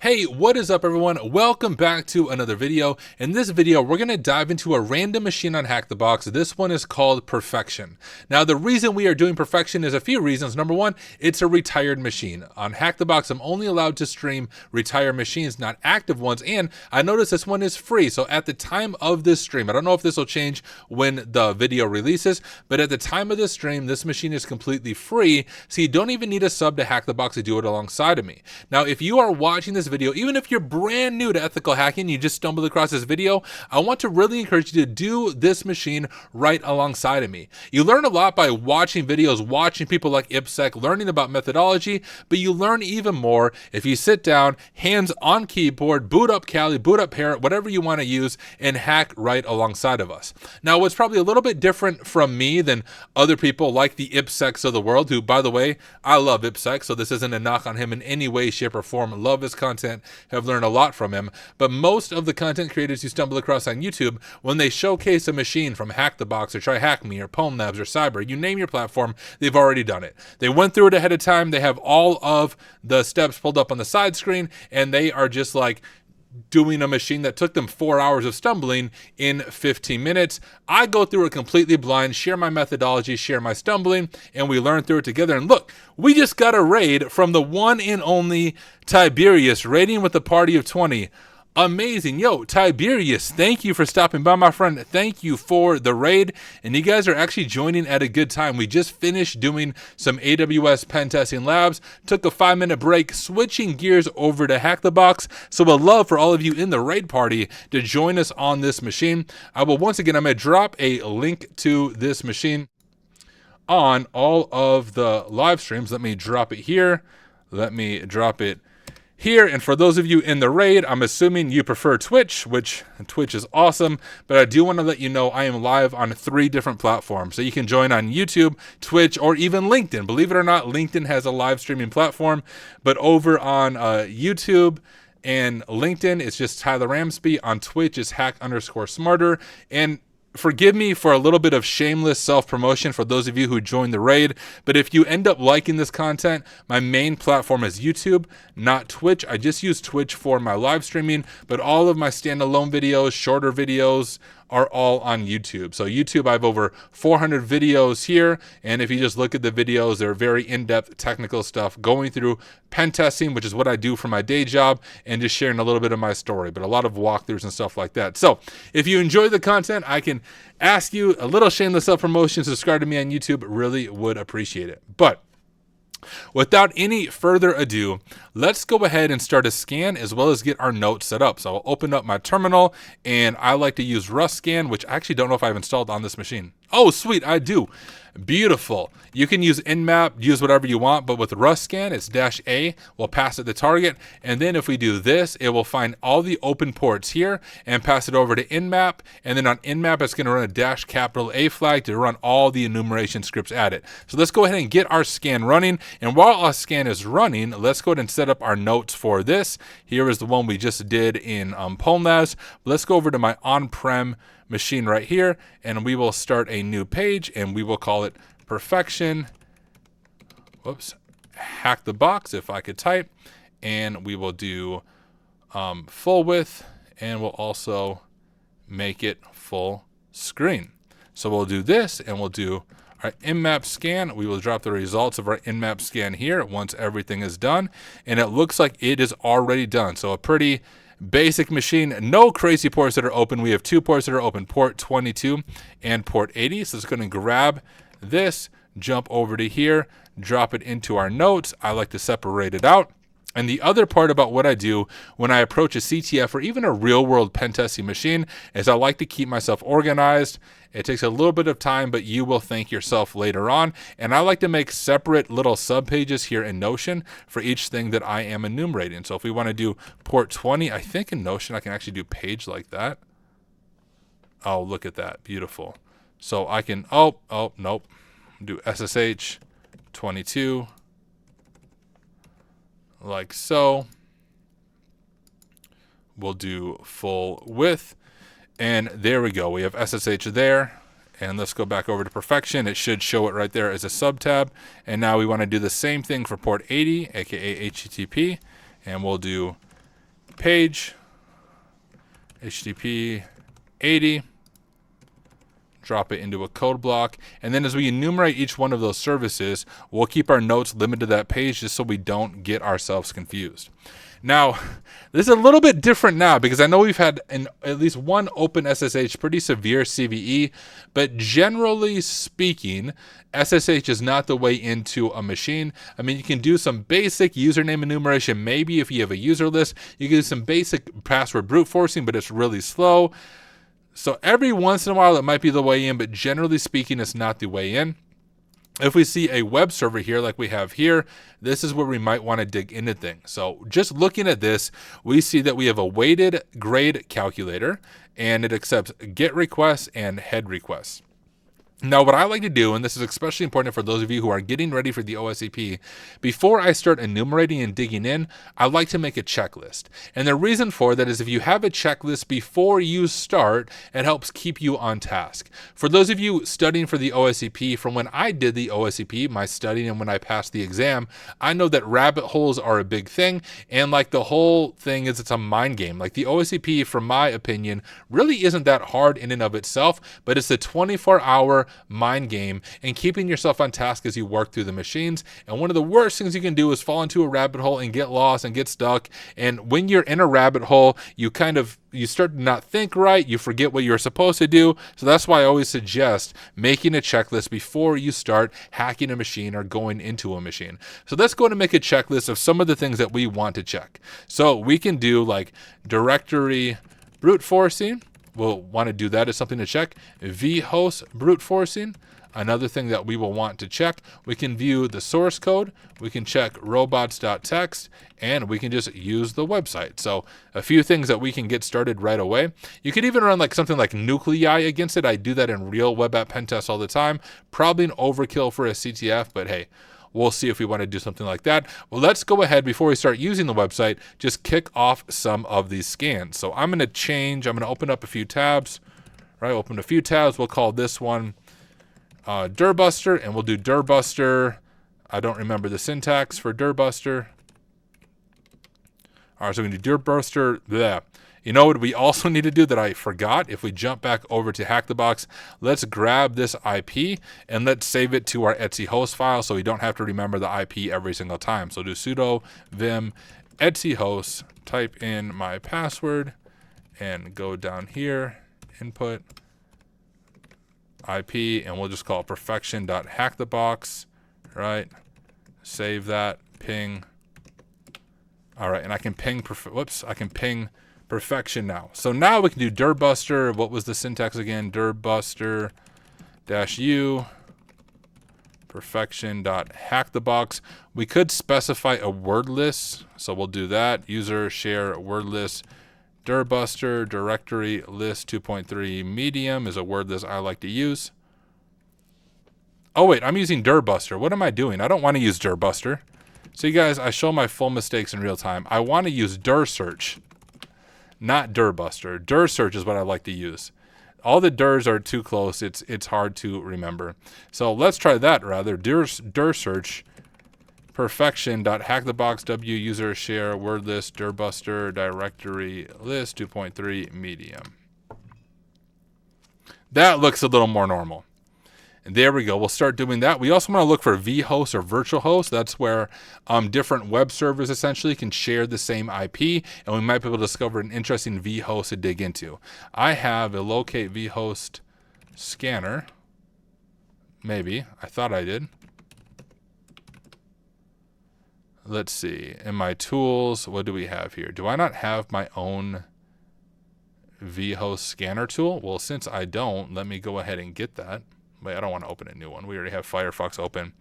Hey, what is up everyone? Welcome back to another video. In this video, we're going to dive into a random machine on HackTheBox. This one is called Perfection. Now, the reason we are doing Perfection is a few reasons. Number one, it's a retired machine. On HackTheBox, I'm only allowed to stream retired machines, not active ones. And I noticed this one is free. So at the time of this stream, I don't know if this will change when the video releases, but at the time of this stream, this machine is completely free. So you don't even need a sub to HackTheBox to do it alongside of me. Now, if you are watching this video, even if you're brand new to ethical hacking, you just stumbled across this video, I want to really encourage you to do this machine right alongside of me. You learn a lot by watching videos, watching people like IppSec, learning about methodology, but you learn even more if you sit down, hands on keyboard, boot up Kali, boot up Parrot, whatever you want to use, and hack right alongside of us. Now, what's probably a little bit different from me than other people like the IppSecs of the world, who, by the way, I love IppSec, so this isn't a knock on him in any way, shape, or form. Love his content, have learned a lot from him. But most of the content creators you stumble across on YouTube, when they showcase a machine from HackTheBox or TryHackMe or Pwnlabs or Cyber, you name your platform, they've already done it. They went through it ahead of time. They have all of the steps pulled up on the side screen, and they are just like doing a machine that took them 4 hours of stumbling in 15 minutes. I go through it completely blind, share my methodology, share my stumbling, and we learn through it together. And look, we just got a raid from the one and only Tiberius, raiding with a party of 20. Amazing. Yo, Tiberius, thank you for stopping by, my friend. Thank you for the raid. And you guys are actually joining at a good time. We just finished doing some AWS pen testing labs, took a 5-minute break, switching gears over to HackTheBox. So I'd love for all of you in the raid party to join us on this machine. I'm going to drop a link to this machine on all of the live streams. Let me drop it here. Let me drop it here. And for those of you in the raid, I'm assuming you prefer Twitch, which Twitch is awesome, but I do want to let you know I am live on 3 different platforms. So you can join on YouTube, Twitch, or even LinkedIn. Believe it or not, LinkedIn has a live streaming platform, but over on YouTube and LinkedIn, it's just Tyler Ramsbey. On Twitch, it's hack_smarter. And forgive me for a little bit of shameless self-promotion for those of you who joined the raid, but if you end up liking this content, my main platform is YouTube, not Twitch. I just use Twitch for my live streaming, but all of my standalone videos, shorter videos, are all on YouTube. So YouTube, I have over 400 videos here, and if you just look at the videos, they're very in-depth technical stuff, going through pen testing, which is what I do for my day job, and just sharing a little bit of my story, but a lot of walkthroughs and stuff like that. So if you enjoy the content, I can ask you a little shameless self-promotion, subscribe to me on YouTube, really would appreciate it. But without any further ado, let's go ahead and start a scan as well as get our notes set up. So I'll open up my terminal, and I like to use Rust Scan, which I actually don't know if I've installed on this machine. Oh, sweet, I do. Beautiful. You can use Nmap, use whatever you want, but with Rust Scan, it's -A. We'll pass it the target, and then if we do this, it will find all the open ports here and pass it over to Nmap, and then on Nmap, it's going to run a -A flag to run all the enumeration scripts at it. So let's go ahead and get our scan running, and while our scan is running, let's go ahead and set up our notes for this. Here is the one we just did in Pwnlabs. Let's go over to my on-prem machine right here, and we will start a new page, and we will call it Perfection. Whoops, HackTheBox, if I could type, and we will do full width, and we'll also make it full screen. So we'll do this, and we'll do our Nmap scan. We will drop the results of our Nmap scan here once everything is done, and it looks like it is already done. So a pretty basic machine, no crazy ports that are open. We have 2 ports that are open, port 22 and port 80. So it's going to grab this, jump over to here, drop it into our notes. I like to separate it out. And the other part about what I do when I approach a CTF or even a real-world pen testing machine is I like to keep myself organized. It takes a little bit of time, but you will thank yourself later on. And I like to make separate little subpages here in Notion for each thing that I am enumerating. So if we want to do port 20, I think in Notion I can actually do page like that. Oh, look at that. Beautiful. So I can, nope. Do SSH 22. Like so. We'll do full width, and there we go. We have SSH there, and let's go back over to Perfection. It should show it right there as a sub tab, and now we want to do the same thing for port 80, aka HTTP, and we'll do page, HTTP 80, drop it into a code block, and then as we enumerate each one of those services, we'll keep our notes limited to that page just so we don't get ourselves confused. Now, this is a little bit different now because I know we've had at least one open SSH pretty severe CVE, but generally speaking, SSH is not the way into a machine. I mean, you can do some basic username enumeration. Maybe if you have a user list, you can do some basic password brute forcing, but it's really slow. So every once in a while, it might be the way in, but generally speaking, it's not the way in. If we see a web server here like we have here, this is where we might want to dig into things. So just looking at this, we see that we have a weighted grade calculator, and it accepts GET requests and head requests. Now, what I like to do, and this is especially important for those of you who are getting ready for the OSCP, before I start enumerating and digging in, I like to make a checklist. And the reason for that is if you have a checklist before you start, it helps keep you on task. For those of you studying for the OSCP, from when I did the OSCP, my studying and when I passed the exam, I know that rabbit holes are a big thing. And like the whole thing is it's a mind game. Like the OSCP, from my opinion, really isn't that hard in and of itself, but it's a 24-hour mind game and keeping yourself on task as you work through the machines. And one of the worst things you can do is fall into a rabbit hole and get lost and get stuck. And when you're in a rabbit hole, you start to not think right, you forget what you're supposed to do. So that's why I always suggest making a checklist before you start hacking a machine or going into a machine. So let's go to make a checklist of some of the things that we want to check. So we can do like directory brute forcing. We'll want to do that as something to check. vhost brute forcing, another thing that we will want to check. We can view the source code. We can check robots.txt, and we can just use the website. So a few things that we can get started right away. You could even run like something like nuclei against it. I do that in real web app pen tests all the time. Probably an overkill for a CTF, but hey, we'll see if we want to do something like that. Well, let's go ahead before we start using the website, just kick off some of these scans. So I'm going to open up a few tabs, right? Open a few tabs. We'll call this one Dirbuster, and we'll do Dirbuster. I don't remember the syntax for Dirbuster. All right, so we're going to do Dirbuster. Bleh. You know what we also need to do that I forgot? If we jump back over to HackTheBox, let's grab this IP and let's save it to our etc host file so we don't have to remember the IP every single time. So do sudo vim etc host, type in my password, and go down here, input IP, and we'll just call it perfection.hackthebox, right? Save that, ping. All right, and I can ping, I can ping perfection now. So now we can do dirbuster. What was the syntax again? Dirbuster -u perfection.hackthebox. We could specify a word list, so we'll do that. User share word list. Dirbuster directory list 2.3 medium is a word list I like to use. Oh wait, I'm using Dirbuster. What am I doing? I don't want to use Dirbuster. So you guys, I show my full mistakes in real time. I want to use dirsearch, not Dirbuster. Dirsearch is what I like to use. All the dirs are too close. It's hard to remember. So let's try that rather. Dirsearch perfection.hackthebox w user share word list Dirbuster directory list 2.3 medium. That looks a little more normal. And there we go. We'll start doing that. We also want to look for vhost or virtual host. That's where different web servers essentially can share the same IP, and we might be able to discover an interesting vhost to dig into. I have a locate vhost scanner. Maybe. I thought I did. Let's see. In my tools, what do we have here? Do I not have my own vhost scanner tool? Well, since I don't, let me go ahead and get that. Wait, I don't want to open a new one. We already have Firefox open.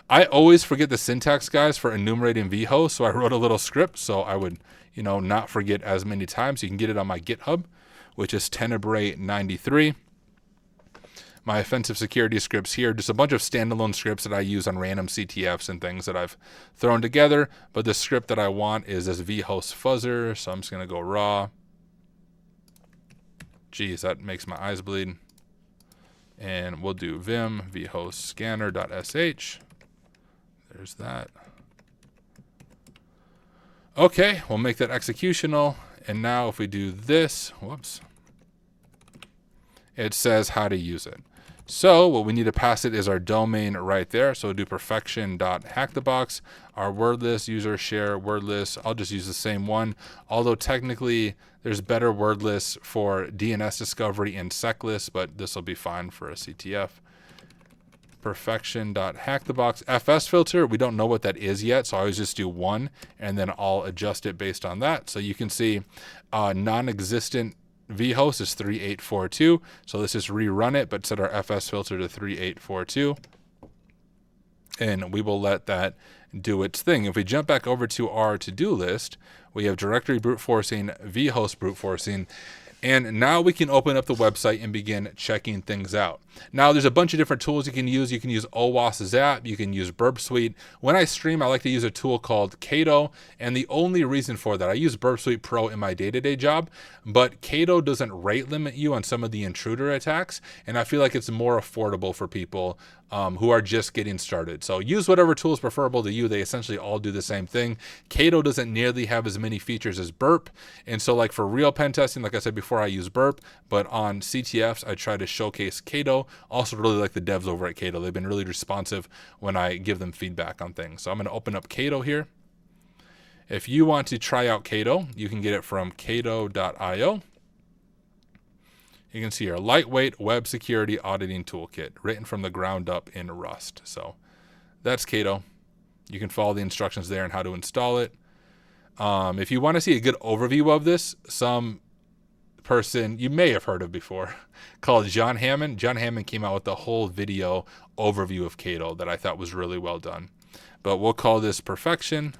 I always forget the syntax, guys, for enumerating vhost, so I wrote a little script so I would, not forget as many times. You can get it on my GitHub, which is Tenebrae93. My offensive security scripts here, just a bunch of standalone scripts that I use on random CTFs and things that I've thrown together. But the script that I want is this vhost fuzzer, so I'm just going to go raw. Geez, that makes my eyes bleed. And we'll do vim vhost scanner.sh. There's that. Okay, we'll make that executional. And now if we do this, whoops, it says how to use it. So what we need to pass it is our domain right there. So we'll do perfection.hackthebox, our wordless, user share wordless. I'll just use the same one. Although technically there's better wordless for DNS discovery and seclist, but this will be fine for a CTF. Perfection.hackthebox FS filter. We don't know what that is yet, so I always just do 1 and then I'll adjust it based on that. So you can see non-existent vhost is 3842. So let's just rerun it, but set our FS filter to 3842. And we will let that do its thing. If we jump back over to our to-do list, we have directory brute forcing, vhost brute forcing, and now we can open up the website and begin checking things out. Now there's a bunch of different tools you can use. You can use OWASP Zap, you can use Burp Suite. When I stream, I like to use a tool called Cato, and the only reason for that, I use Burp Suite Pro in my day-to-day job, but Cato doesn't rate limit you on some of the intruder attacks, and I feel like it's more affordable for people who are just getting started. So use whatever tool is preferable to you. They essentially all do the same thing. Cato doesn't nearly have as many features as Burp, and so like for real pen testing, like I said before, I use Burp, but on CTFs, I try to showcase Cato. Also really like the devs over at Cato. They've been really responsive when I give them feedback on things. So I'm going to open up Cato here. If you want to try out Cato, you can get it from cato.io. You can see our lightweight web security auditing toolkit written from the ground up in Rust. So that's Cato. You can follow the instructions there on how to install it. If you want to see a good overview of this, some person you may have heard of before called John Hammond. John Hammond came out with the whole video overview of Cato that I thought was really well done. But we'll call this perfection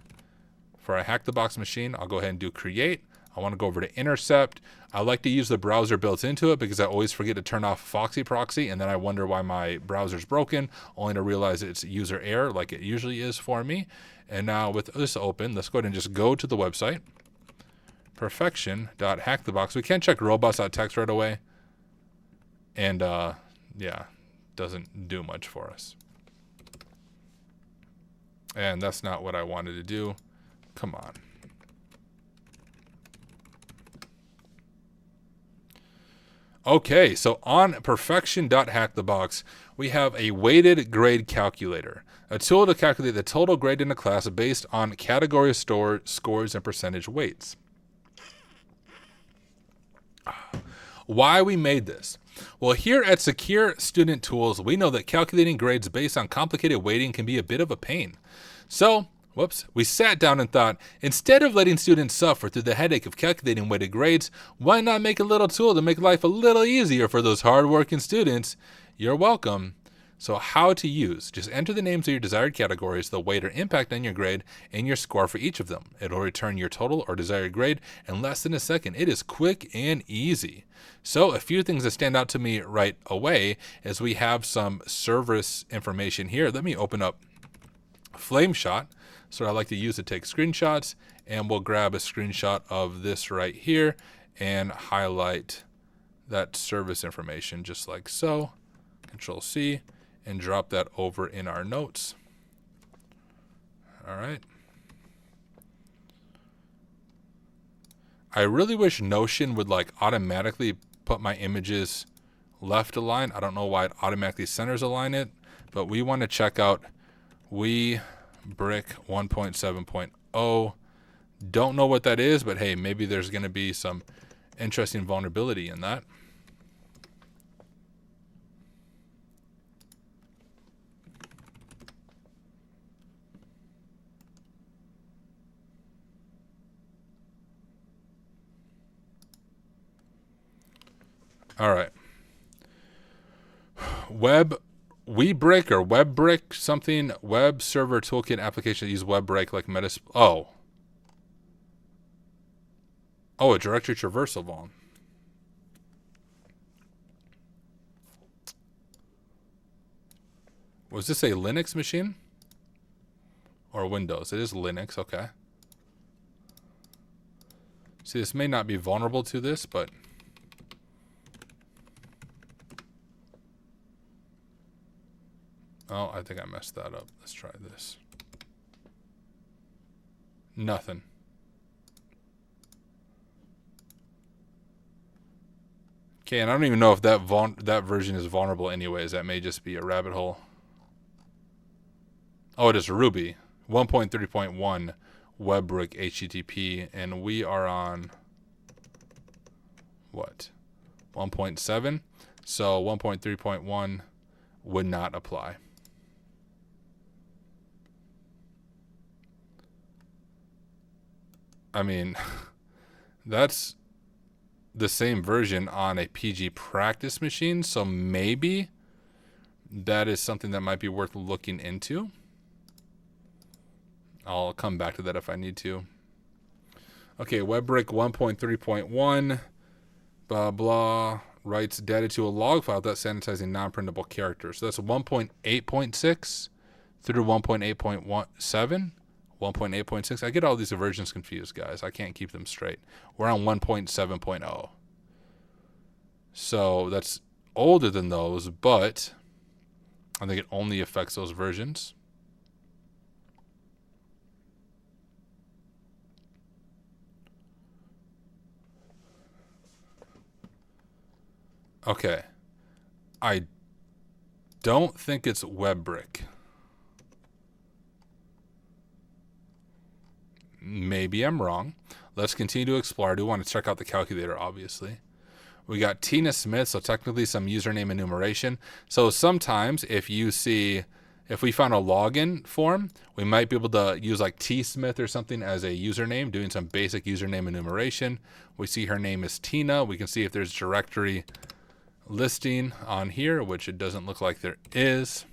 for a HackTheBox machine. I'll go ahead and do create. I want to go over to intercept. I like to use the browser built into it because I always forget to turn off Foxy proxy, and then I wonder why my browser's broken, only to realize it's user error like it usually is for me. And now with this open, let's go ahead and just go to the website. Perfection.hackthebox. We can check robots.txt right away. And yeah, doesn't do much for us. And that's not what I wanted to do. Come on. Okay, so on perfection.hackthebox, we have a weighted grade calculator, a tool to calculate the total grade in a class based on category scores and percentage weights. Why we made this? Well, here at Secure Student Tools, we know that calculating grades based on complicated weighting can be a bit of a pain. So, we sat down and thought, instead of letting students suffer through the headache of calculating weighted grades, why not make a little tool to make life a little easier for those hardworking students? You're welcome. So how to use. Just enter the names of your desired categories, the weight or impact on your grade, and your score for each of them. It'll return your total or desired grade in less than a second. It is quick and easy. So a few things that stand out to me right away is we have some service information here. Let me open up Flameshot. So I like to use to take screenshots, and we'll grab a screenshot of this right here and highlight that service information just like so. Control C and drop that over in our notes. All right. I really wish Notion would like automatically put my images left aligned. I don't know why it automatically centers align it, but we want to check out WeBrick 1.7.0. Don't know what that is, but hey, maybe there's going to be some interesting vulnerability in that. All right. WeBrick or WebBrick something, web server toolkit application that use WebBrick like Metas. Oh, a directory traversal vuln. Was this a Linux machine or Windows? It is Linux. Okay. See, this may not be vulnerable to this, but oh, I think I messed that up. Let's try this. Nothing. Okay, and I don't even know if that version is vulnerable anyways. That may just be a rabbit hole. Oh, it is Ruby 1.3.1 WebRick HTTP, and we are on what? 1.7. So 1.3.1 would not apply. I mean, that's the same version on a PG practice machine, so maybe that is something that might be worth looking into. I'll come back to that if I need to. Okay, WebRick 1.3.1, blah, blah, writes data to a log file without sanitizing non-printable characters. So that's 1.8.6 through 1.8.17. 1.8.6. I get all these versions confused, guys. I can't keep them straight. We're on 1.7.0. So that's older than those, but I think it only affects those versions. Okay. I don't think it's WebRick. Maybe I'm wrong. Let's continue to explore. I do want to check out the calculator, obviously. We got Tina Smith, so technically some username enumeration. So sometimes if we found a login form, we might be able to use like T Smith or something as a username, doing some basic username enumeration. We see her name is Tina. We can see if there's directory listing on here, which it doesn't look like there is.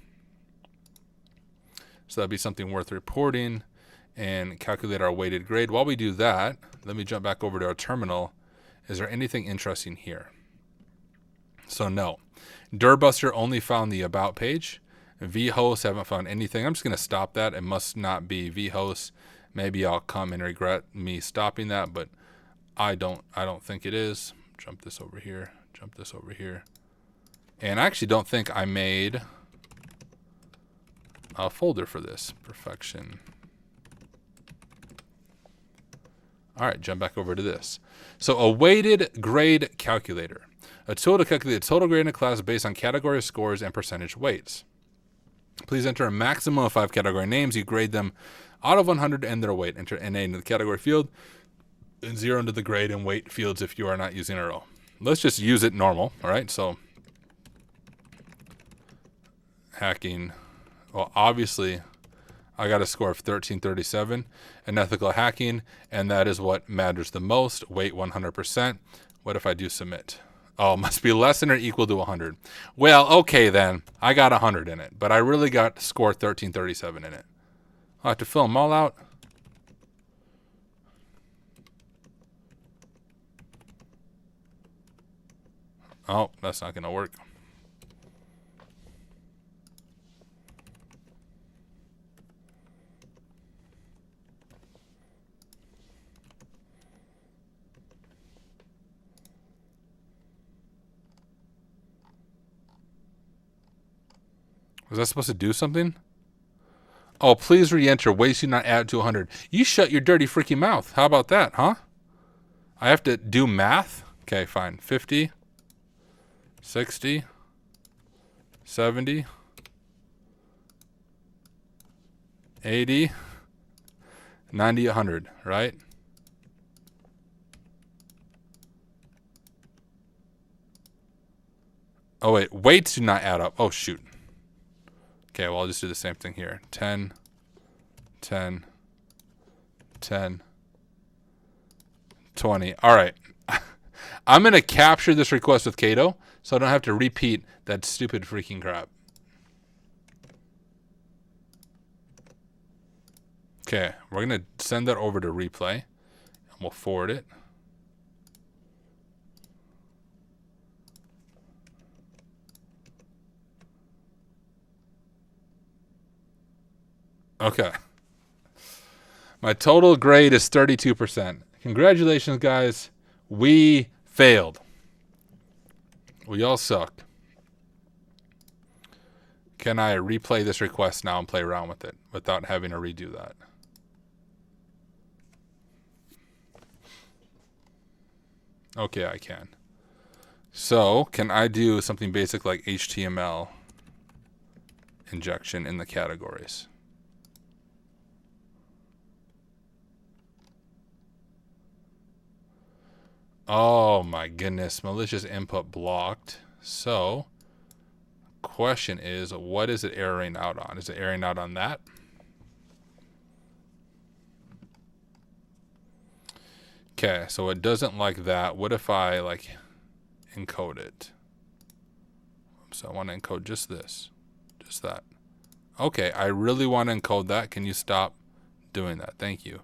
So that'd be something worth reporting and calculate our weighted grade. While we do that, let me jump back over to our terminal. Is there anything interesting here? So no. Dirbuster only found the about page. vhost haven't found anything. I'm just going to stop that. It must not be vhost. Maybe I'll come and regret me stopping that, but I don't think it is. Jump this over here. Jump this over here. And I actually don't think I made a folder for this. Perfection. All right, jump back over to this. So a weighted grade calculator. A tool to calculate the total grade in a class based on category scores and percentage weights. Please enter a maximum of 5 category names. You grade them out of 100 and their weight. Enter NA into the category field and 0 into the grade and weight fields if you are not using a row. Let's just use it normal, all right? So hacking, well, obviously I got a score of 1337 in ethical hacking, and that is what matters the most. Weight 100%. What if I do submit? Oh, it must be less than or equal to 100. Well, okay then. I got 100 in it, but I really got score 1337 in it. I'll have to fill them all out. Oh, that's not going to work. Was that supposed to do something? Oh, please re-enter. Waste you not add to 100. You shut your dirty freaking mouth. How about that, huh? I have to do math? Okay, fine. 50, 60, 70, 80, 90, 100, right? Oh, wait. Weights do not add up. Oh, shoot. Okay, well, I'll just do the same thing here. 10, 10, 10, 20. All right. I'm going to capture this request with Cato so I don't have to repeat that stupid freaking crap. Okay, we're going to send that over to replay, and we'll forward it. Okay. My total grade is 32%. Congratulations, guys. We failed. We all suck. Can I replay this request now and play around with it without having to redo that? Okay, I can. So can I do something basic like HTML injection in the categories? Oh my goodness, malicious input blocked. So question is, what is it erroring out on? Is it erroring out on that? Okay, so it doesn't like that. What if I like encode it? So I want to encode just this, just that. Okay, I really want to encode that. Can you stop doing that? Thank you.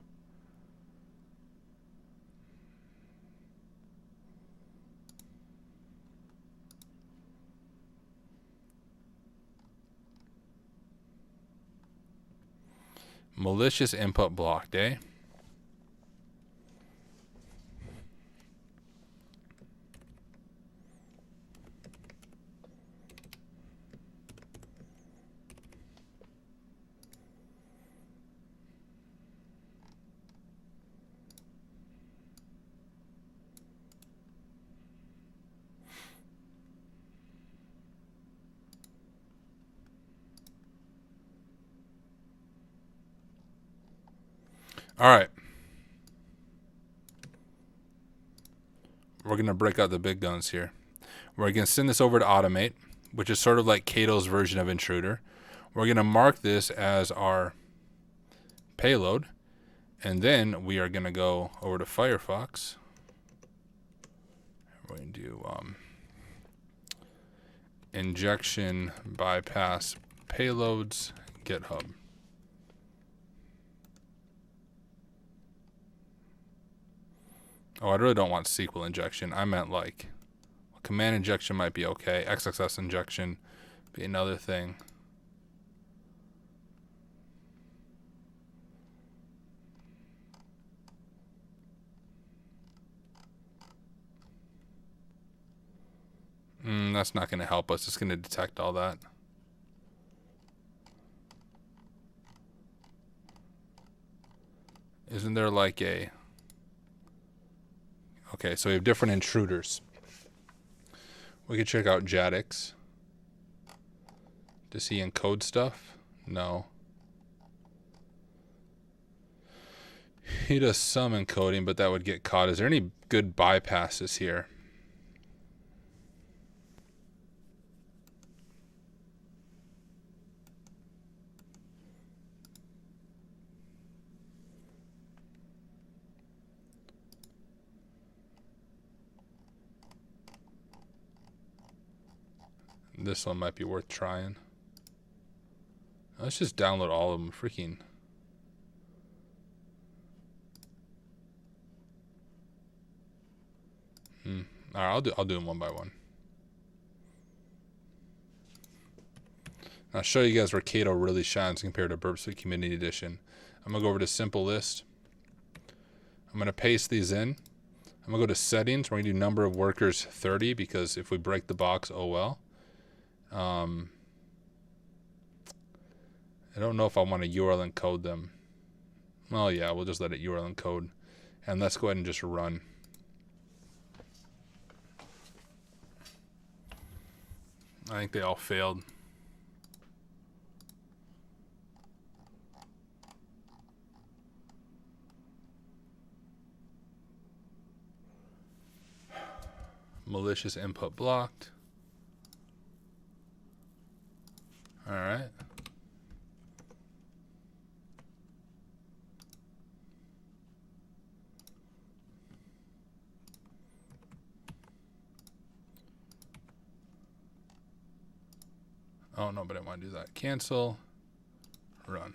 Malicious input blocked, eh? All right. We're going to break out the big guns here. We're going to send this over to Automate, which is sort of like Cato's version of Intruder. We're going to mark this as our payload. And then we are going to go over to Firefox. We're going to do injection bypass payloads GitHub. Oh, I really don't want SQL injection. I meant like command injection might be okay. XXS injection be another thing. That's not going to help us. It's going to detect all that. Isn't there like a... Okay, so we have different intruders. We could check out Jadix. Does he encode stuff? No. He does some encoding, but that would get caught. Is there any good bypasses here? This one might be worth trying. Let's just download all of them. Freaking. All right, I'll do them one by one. I'll show you guys where Cato really shines compared to Burp Suite Community Edition. I'm gonna go over to Simple List. I'm gonna paste these in. I'm gonna go to Settings. We're gonna do number of workers 30 because if we break the box, oh well. I don't know if I want to URL encode them. Well, yeah, we'll just let it URL encode. And let's go ahead and just run. I think they all failed. Malicious input blocked. All right. Oh, no, but I want to do that. Cancel. Run.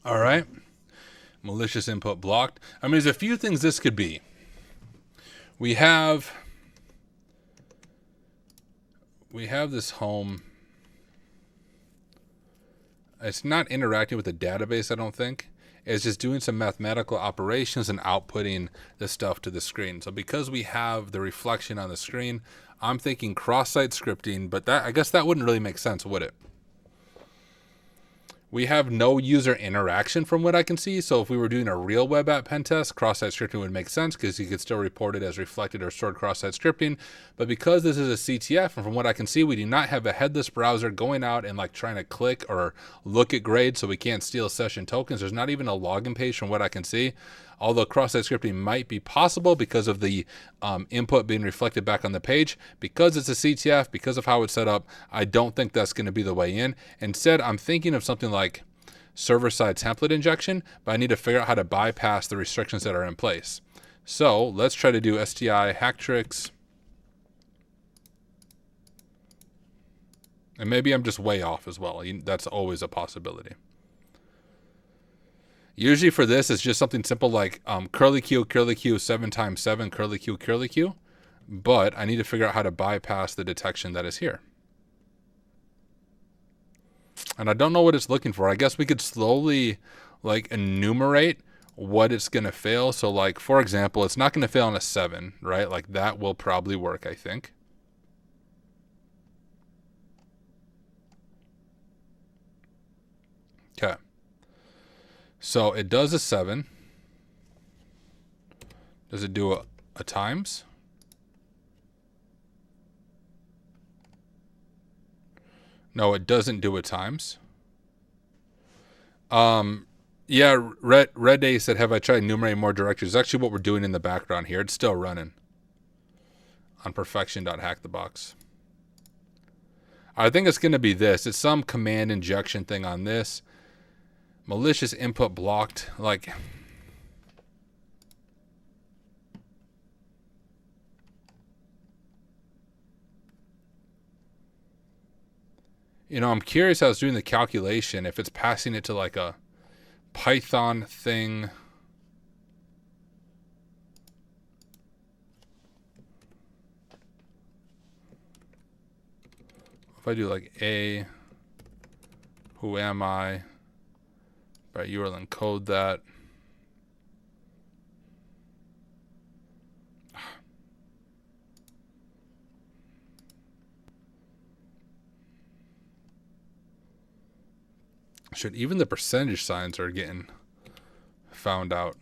All right. Malicious input blocked. I mean, there's a few things this could be. We have this home. It's not interacting with the database, I don't think. It's just doing some mathematical operations and outputting the stuff to the screen. So because we have the reflection on the screen, I'm thinking cross-site scripting, but that, I guess that wouldn't really make sense, would it? We have no user interaction from what I can see. So if we were doing a real web app pen test, cross-site scripting would make sense because you could still report it as reflected or stored cross-site scripting. But because this is a CTF, and from what I can see, we do not have a headless browser going out and like trying to click or look at grades, so we can't steal session tokens. There's not even a login page from what I can see. Although cross-site scripting might be possible because of the input being reflected back on the page. Because it's a CTF, because of how it's set up, I don't think that's going to be the way in. Instead, I'm thinking of something like server-side template injection, but I need to figure out how to bypass the restrictions that are in place. So let's try to do STI hack tricks. And maybe I'm just way off as well. That's always a possibility. Usually for this, it's just something simple like curly Q, 7 times 7, curly Q. But I need to figure out how to bypass the detection that is here. And I don't know what it's looking for. I guess we could slowly like enumerate what it's going to fail. So like, for example, it's not going to fail on a 7, right? Like that will probably work, I think. Okay. So it does a 7. Does it do a times? No, it doesn't do a times. Yeah, Red Day said, have I tried enumerating more directories? It's actually what we're doing in the background here. It's still running on perfection.hackthebox. I think it's going to be this. It's some command injection thing on this. Malicious input blocked. Like, you know, I'm curious how it's doing the calculation, if it's passing it to like a Python thing. If I do like a, who am I? Right, URL encode that. Should even the percentage signs are getting found out.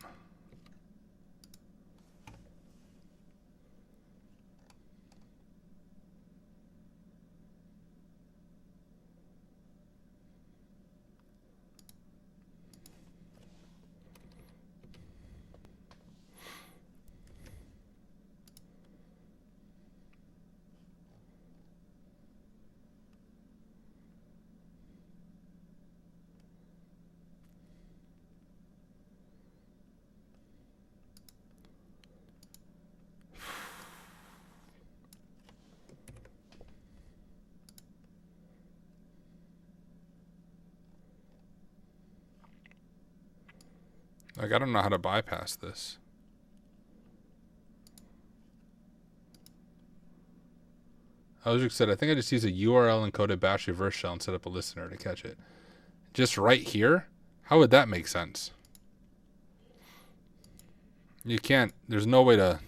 Like, I don't know how to bypass this. Ozrik said, I think I just use a URL encoded bash reverse shell and set up a listener to catch it. Just right here? How would that make sense? You can't, there's no way to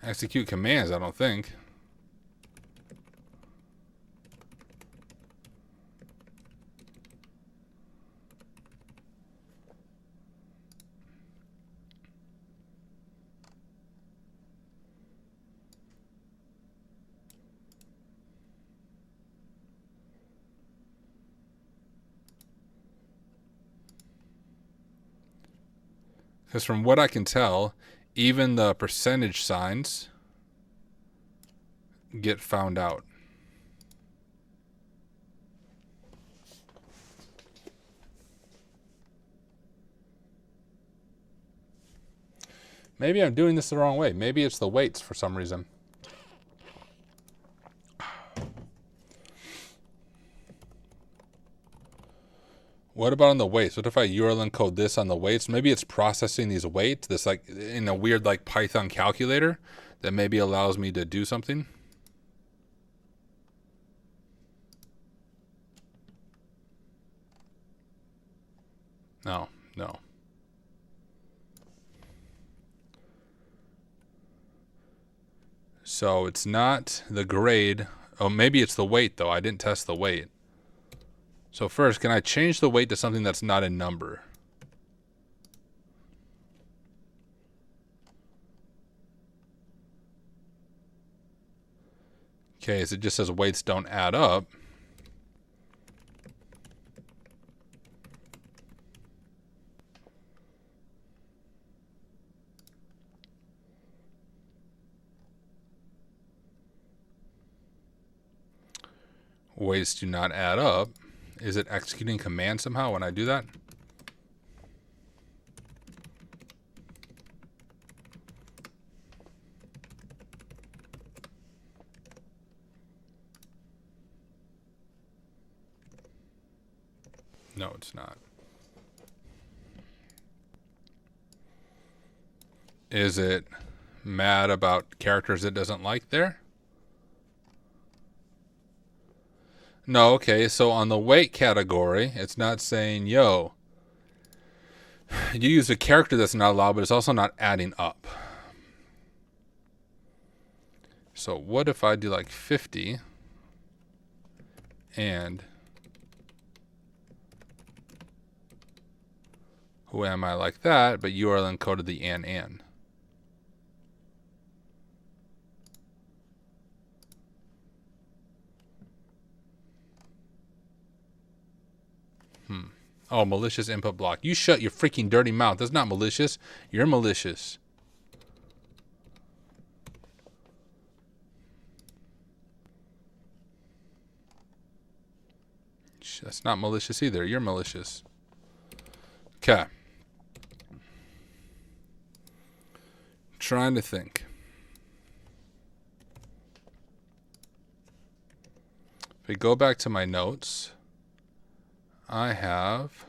execute commands, I don't think. Because from what I can tell, even the percentage signs get found out. Maybe I'm doing this the wrong way. Maybe it's the weights for some reason. What about on the weights? What if I URL encode this on the weights? Maybe it's processing these weights, this like in a weird like Python calculator that maybe allows me to do something. No. So it's not the grade. Oh, maybe it's the weight though. I didn't test the weight. So first, can I change the weight to something that's not a number? Okay, so it just says weights don't add up. Weights do not add up. Is it executing command somehow when I do that? No, it's not. Is it mad about characters it doesn't like there? No, okay, so on the weight category, it's not saying, yo, you use a character that's not allowed, but it's also not adding up. So what if I do like 50 and who am I like that, but URL encoded the and. Oh, malicious input block. You shut your freaking dirty mouth. That's not malicious. You're malicious. That's not malicious either. You're malicious. Okay. Trying to think. If we go back to my notes, I have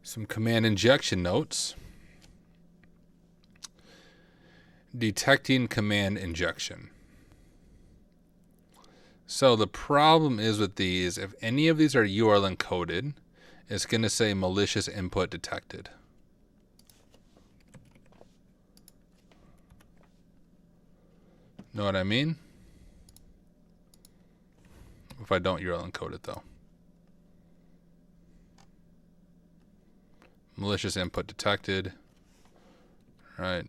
some command injection notes. Detecting command injection. So the problem is with these, if any of these are URL encoded, it's going to say malicious input detected. Know what I mean? If I don't URL encode it though. Malicious input detected. Right.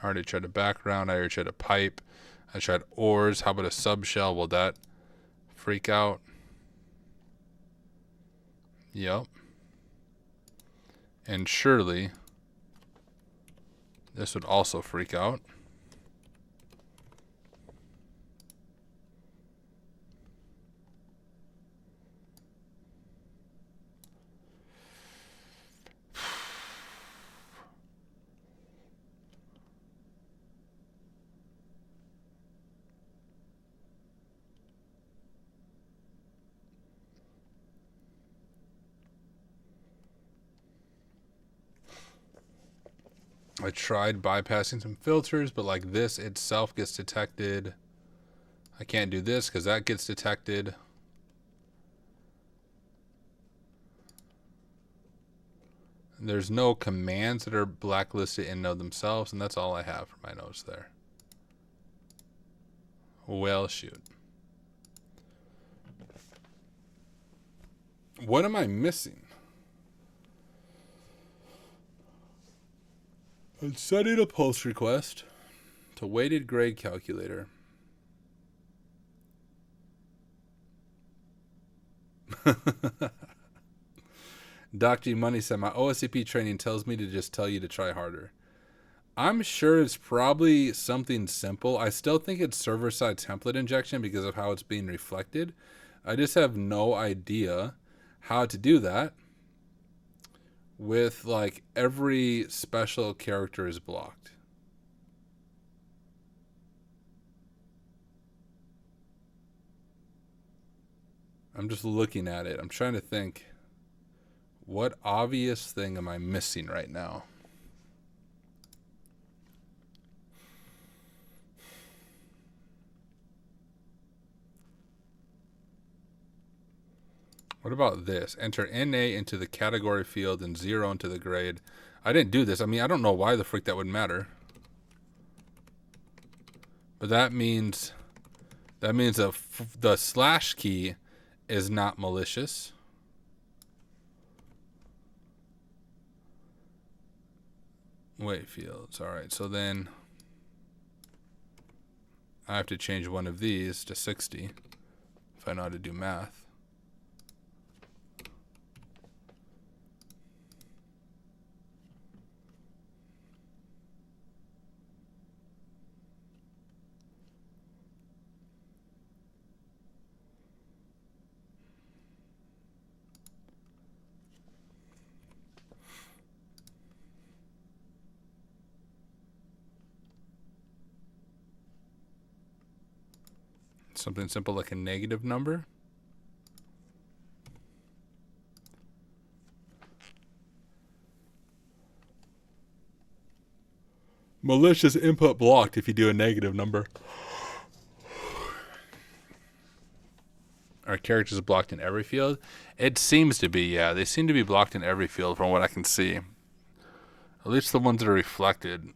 I already tried a background. I already tried a pipe. I tried ORs. How about a subshell? Will that freak out? Yep. And surely this would also freak out. I tried bypassing some filters, but like this itself gets detected. I can't do this because that gets detected. There's no commands that are blacklisted in Node themselves, and that's all I have for my notes there. Well, shoot. What am I missing? I'm setting a post request to weighted grade calculator. Doc G Money said, my OSCP training tells me to just tell you to try harder. I'm sure it's probably something simple. I still think it's server-side template injection because of how it's being reflected. I just have no idea how to do that with like every special character is blocked. I'm just looking at it. I'm trying to think, what obvious thing am I missing right now? What about this? Enter NA into the category field and 0 into the grade. I didn't do this. I mean, I don't know why the frick that would matter. But that means the slash key is not malicious. Wait fields. All right. So then I have to change one of these to 60 if I know how to do math. Something simple like a negative number. Malicious input blocked if you do a negative number. Are characters blocked in every field? It seems to be, yeah. They seem to be blocked in every field from what I can see. At least the ones that are reflected.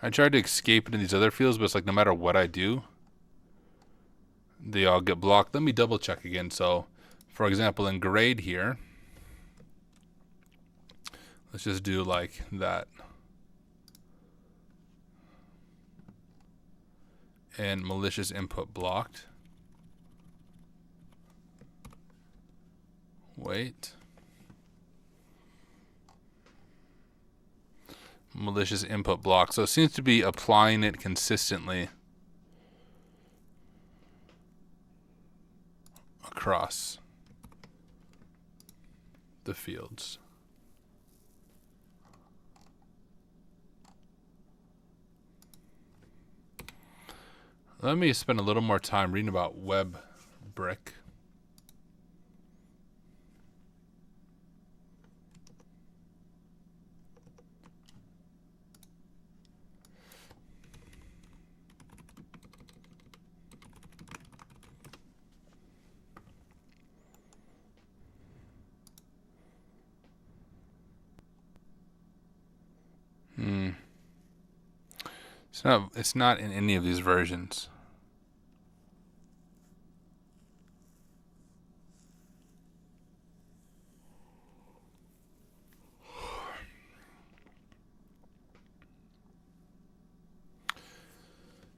I tried to escape into these other fields, but it's like no matter what I do, they all get blocked. Let me double check again. So, for example, in grade here, let's just do like that. And malicious input blocked. Wait. Malicious input blocked. So it seems to be applying it consistently across the fields. Let me spend a little more time reading about web brick. It's not in any of these versions.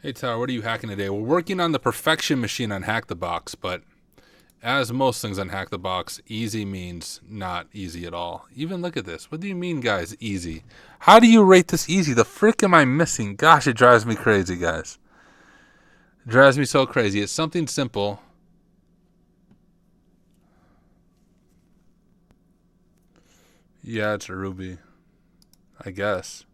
Hey Tyler, what are you hacking today? We're working on the perfection machine on HackTheBox, but as most things on HackTheBox, easy means not easy at all. Even look at this. What do you mean, guys, easy? How do you rate this easy? The frick am I missing? Gosh, it drives me crazy, guys. It drives me so crazy. It's something simple. Yeah, it's a Ruby, I guess.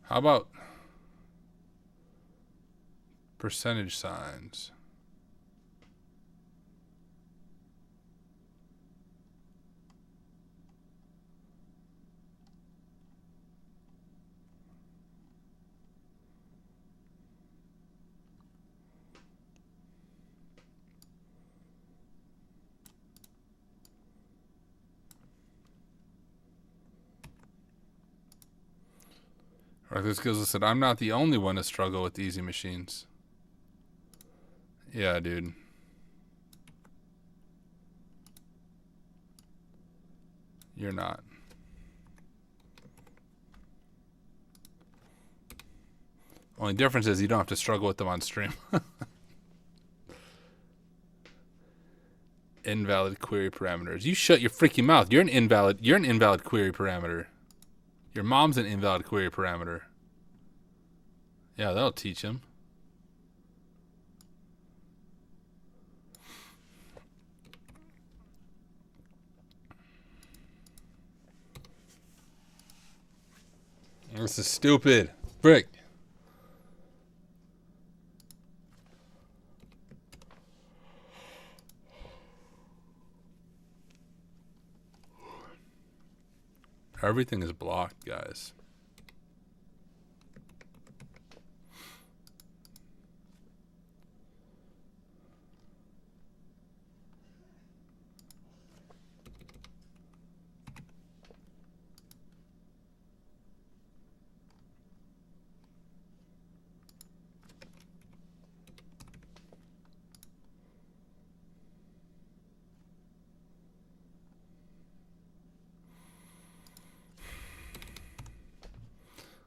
How about percentage signs? Arthur Skills said, I'm not the only one to struggle with easy machines. Yeah, dude. You're not. Only difference is you don't have to struggle with them on stream. Invalid query parameters. You shut your freaking mouth. You're an invalid query parameter. Your mom's an invalid query parameter. Yeah, that'll teach him. This is stupid. Frick. Everything is blocked, guys.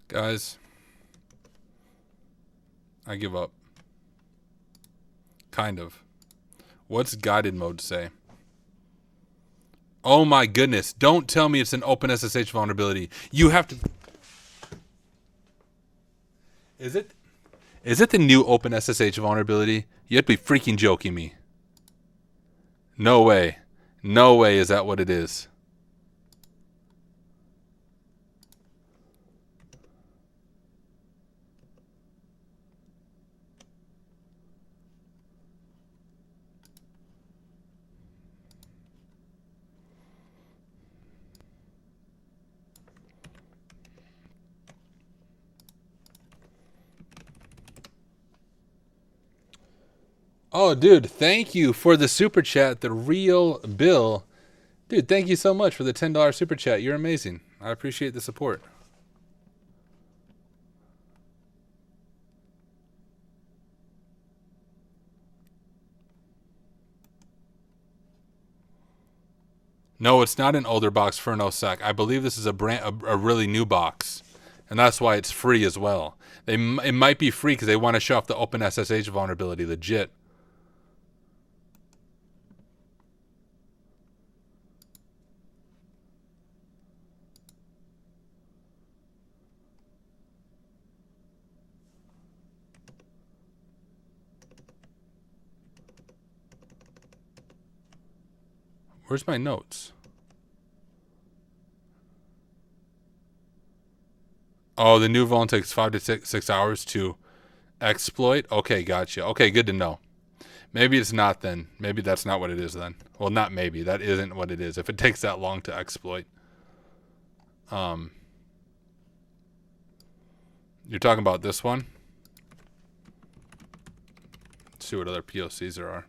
Guys, I give up. Kind of. What's guided mode say? Oh my goodness. Don't tell me it's an OpenSSH vulnerability. You have to... Is it the new OpenSSH vulnerability? You have to be freaking joking me. No way. No way is that what it is. Oh, dude, thank you for the super chat, the real Bill. Dude, thank you so much for the $10 super chat. You're amazing. I appreciate the support. No, it's not an older box for no sec. I believe this is a really new box, and that's why it's free as well. It might be free because they want to show off the OpenSSH vulnerability, legit. Where's my notes? Oh, the new vuln takes 5 to 6 hours to exploit? Okay, gotcha. Okay, good to know. Maybe it's not then. Maybe that's not what it is then. Well, not maybe. That isn't what it is. If it takes that long to exploit. You're talking about this one? Let's see what other POCs there are.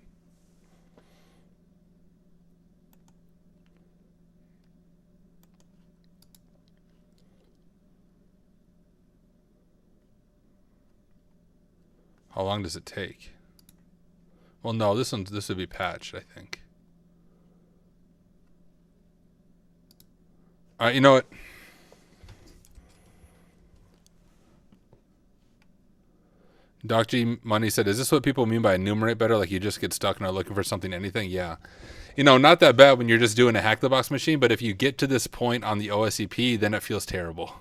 How long does it take? Well, no, this would be patched, I think. All right, you know what? Doc G Money said, is this what people mean by enumerate better? Like you just get stuck and are looking for something, anything? Yeah. You know, not that bad when you're just doing a HackTheBox machine, but if you get to this point on the OSCP, then it feels terrible.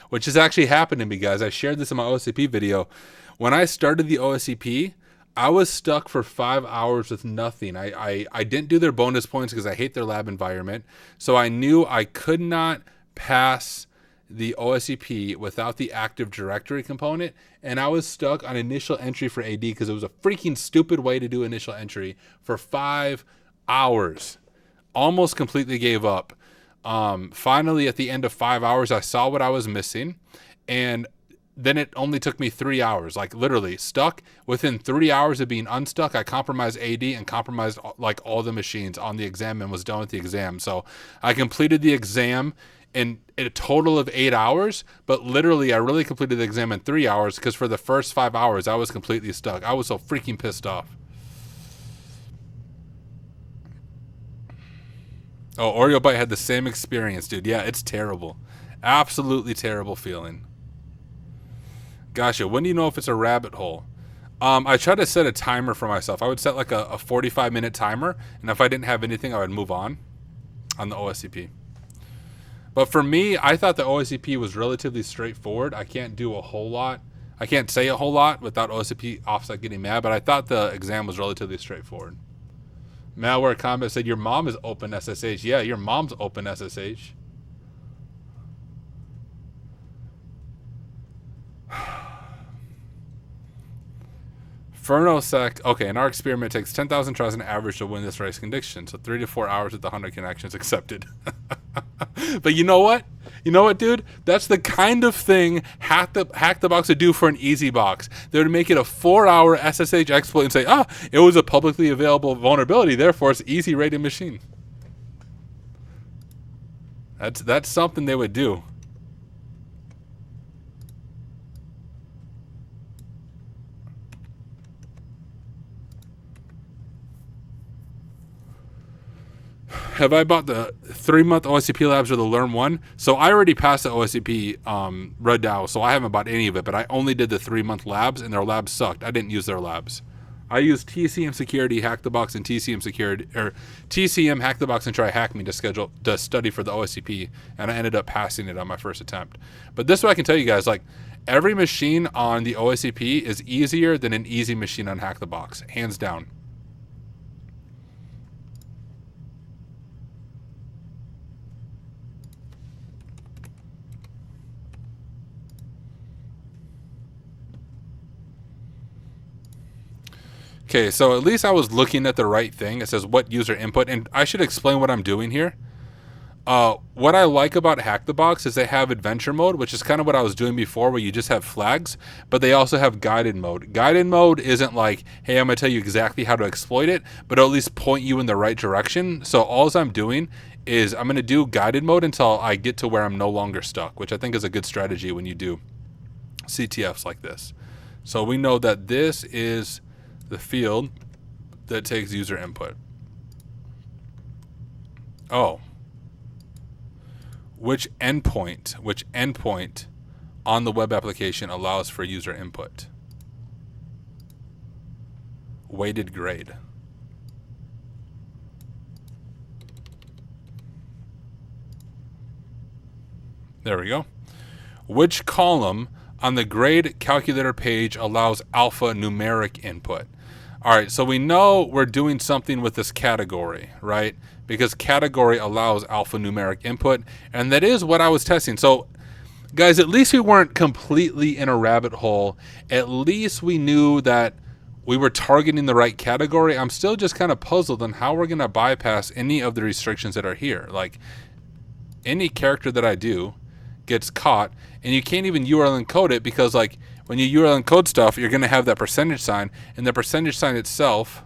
Which has actually happened to me, guys. I shared this in my OSCP video. When I started the OSCP, I was stuck for 5 hours with nothing. I didn't do their bonus points because I hate their lab environment. So I knew I could not pass the OSCP without the Active Directory component. And I was stuck on initial entry for AD because it was a freaking stupid way to do initial entry for 5 hours. Almost completely gave up. Finally, at the end of 5 hours, I saw what I was missing. And then it only took me 3 hours, like literally stuck. Within 3 hours of being unstuck, I compromised AD and compromised like all the machines on the exam and was done with the exam. So I completed the exam in a total of 8 hours, but literally I really completed the exam in 3 hours because for the first 5 hours, I was completely stuck. I was so freaking pissed off. Oh, Oreo Bite had the same experience, dude. Yeah, it's terrible. Absolutely terrible feeling. Gotcha. When do you know if it's a rabbit hole? I try to set a timer for myself. I would set like a 45-minute timer, and if I didn't have anything, I would move on the OSCP. But for me, I thought the OSCP was relatively straightforward. I can't do a whole lot. I can't say a whole lot without OSCP offset getting mad, but I thought the exam was relatively straightforward. Malware Combat said, your mom is OpenSSH. Yeah, your mom's OpenSSH. For an OSEC, okay, and our experiment takes 10,000 tries on average to win this race condition. So 3 to 4 hours with the 100 connections accepted. But you know what? You know what, dude? That's the kind of thing HackTheBox would do for an easy box. They would make it a 4-hour SSH exploit and say, it was a publicly available vulnerability, therefore it's an easy rated machine. That's something they would do. Have I bought the 3-month OSCP labs or the Learn 1? So I already passed the OSCP Red DAO, so I haven't bought any of it, but I only did the 3-month labs, and their labs sucked. I didn't use their labs. I used TCM Security, HackTheBox, and TCM Security, or TCM, HackTheBox, and Try Hack Me to study for the OSCP, and I ended up passing it on my first attempt. But this is what I can tell you guys, like, every machine on the OSCP is easier than an easy machine on HackTheBox, hands down. Okay, so at least I was looking at the right thing. It says what user input, and I should explain what I'm doing here. What I like about HackTheBox is they have adventure mode, which is kind of what I was doing before, where you just have flags, but they also have guided mode. Guided mode isn't like, hey, I'm going to tell you exactly how to exploit it, but it'll at least point you in the right direction. So all I'm doing is I'm going to do guided mode until I get to where I'm no longer stuck, which I think is a good strategy when you do CTFs like this. So we know that this is the field that takes user input. Oh. Which endpoint on the web application allows for user input? Weighted grade. There we go. Which column on the grade calculator page allows alphanumeric input? All right, so we know we're doing something with this category, right? Because category allows alphanumeric input, and that is what I was testing. So, guys, at least we weren't completely in a rabbit hole. At least we knew that we were targeting the right category. I'm still just kind of puzzled on how we're going to bypass any of the restrictions that are here. Like, any character that I do gets caught, and you can't even URL encode it because, like, when you URL encode stuff, you're going to have that percentage sign, and the percentage sign itself,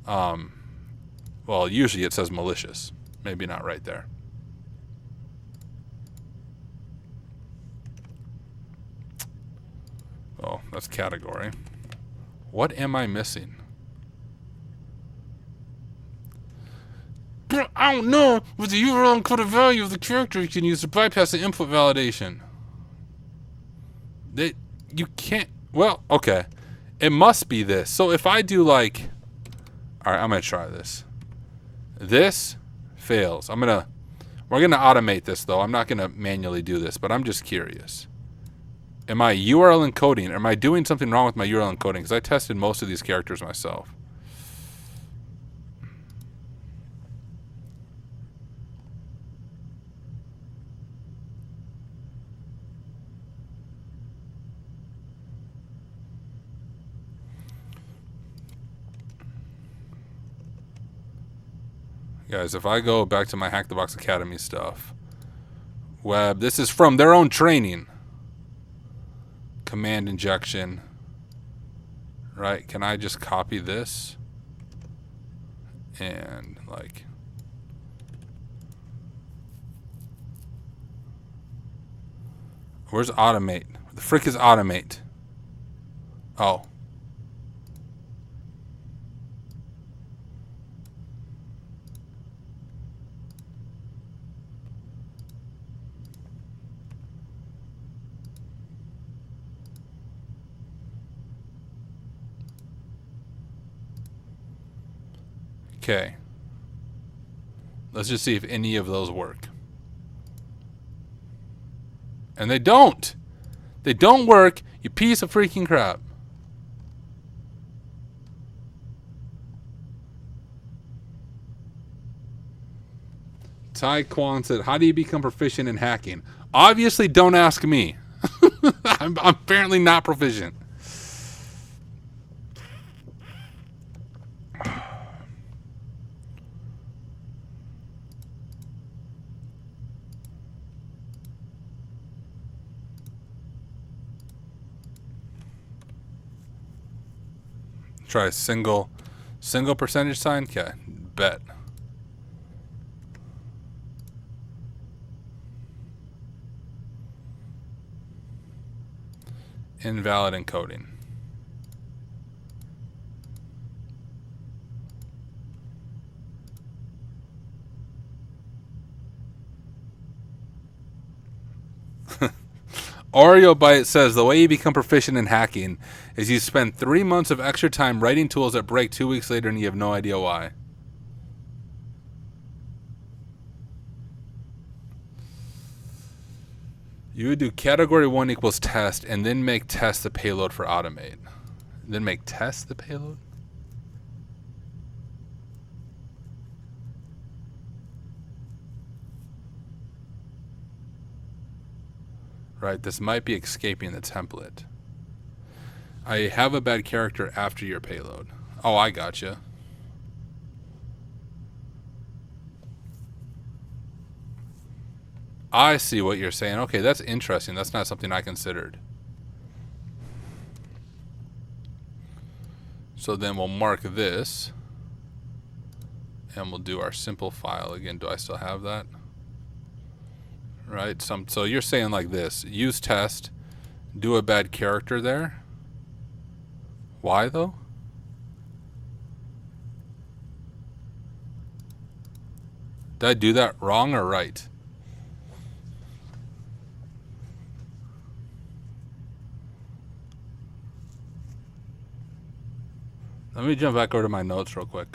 well, usually it says malicious. Maybe not right there. Oh, that's category. What am I missing? I don't know. With the URL encoded value of the character, you can use to bypass the input validation. You can't. Well, okay. It must be this. So if I do like, all right, I'm gonna try this. This fails. We're gonna automate this though. I'm not gonna manually do this, but I'm just curious. Am I URL encoding? Am I doing something wrong with my URL encoding? Because I tested most of these characters myself. Guys, if I go back to my HackTheBox Academy stuff, web, this is from their own training. Command injection, right? Can I just copy this and like, where's automate? The frick is automate? Oh. Okay. Let's just see if any of those work. And they don't. They don't work, you piece of freaking crap. Ty Kwan said, how do you become proficient in hacking? Obviously, don't ask me. I'm apparently not proficient. Try a single percentage sign. Okay, bet. Invalid encoding. Oreo Byte says the way you become proficient in hacking is you spend 3 months of extra time writing tools that break 2 weeks later and you have no idea why. You would do category 1 equals test and then make test the payload for automate. Then make test the payload? Right, this might be escaping the template. I have a bad character after your payload. Oh, I gotcha. I see what you're saying. Okay, that's interesting. That's not something I considered. So then we'll mark this. And we'll do our simple file again. Do I still have that? Right, so you're saying like this. Use test. Do a bad character there. Why though? Did I do that wrong or right? Let me jump back over to my notes real quick.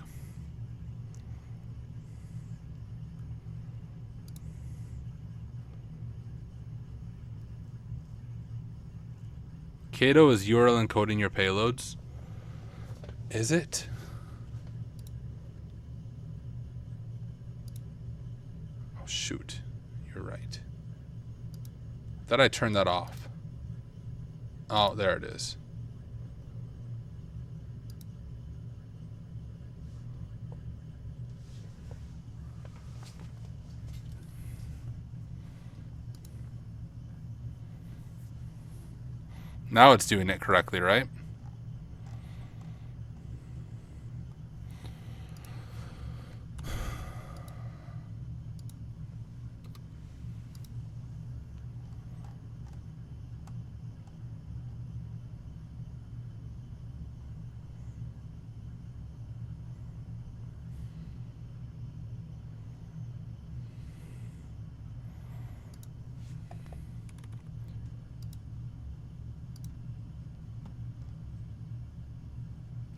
Cato is URL encoding your payloads. Is it? Oh, shoot. You're right. Thought I turned that off. Oh, there it is. Now it's doing it correctly, right?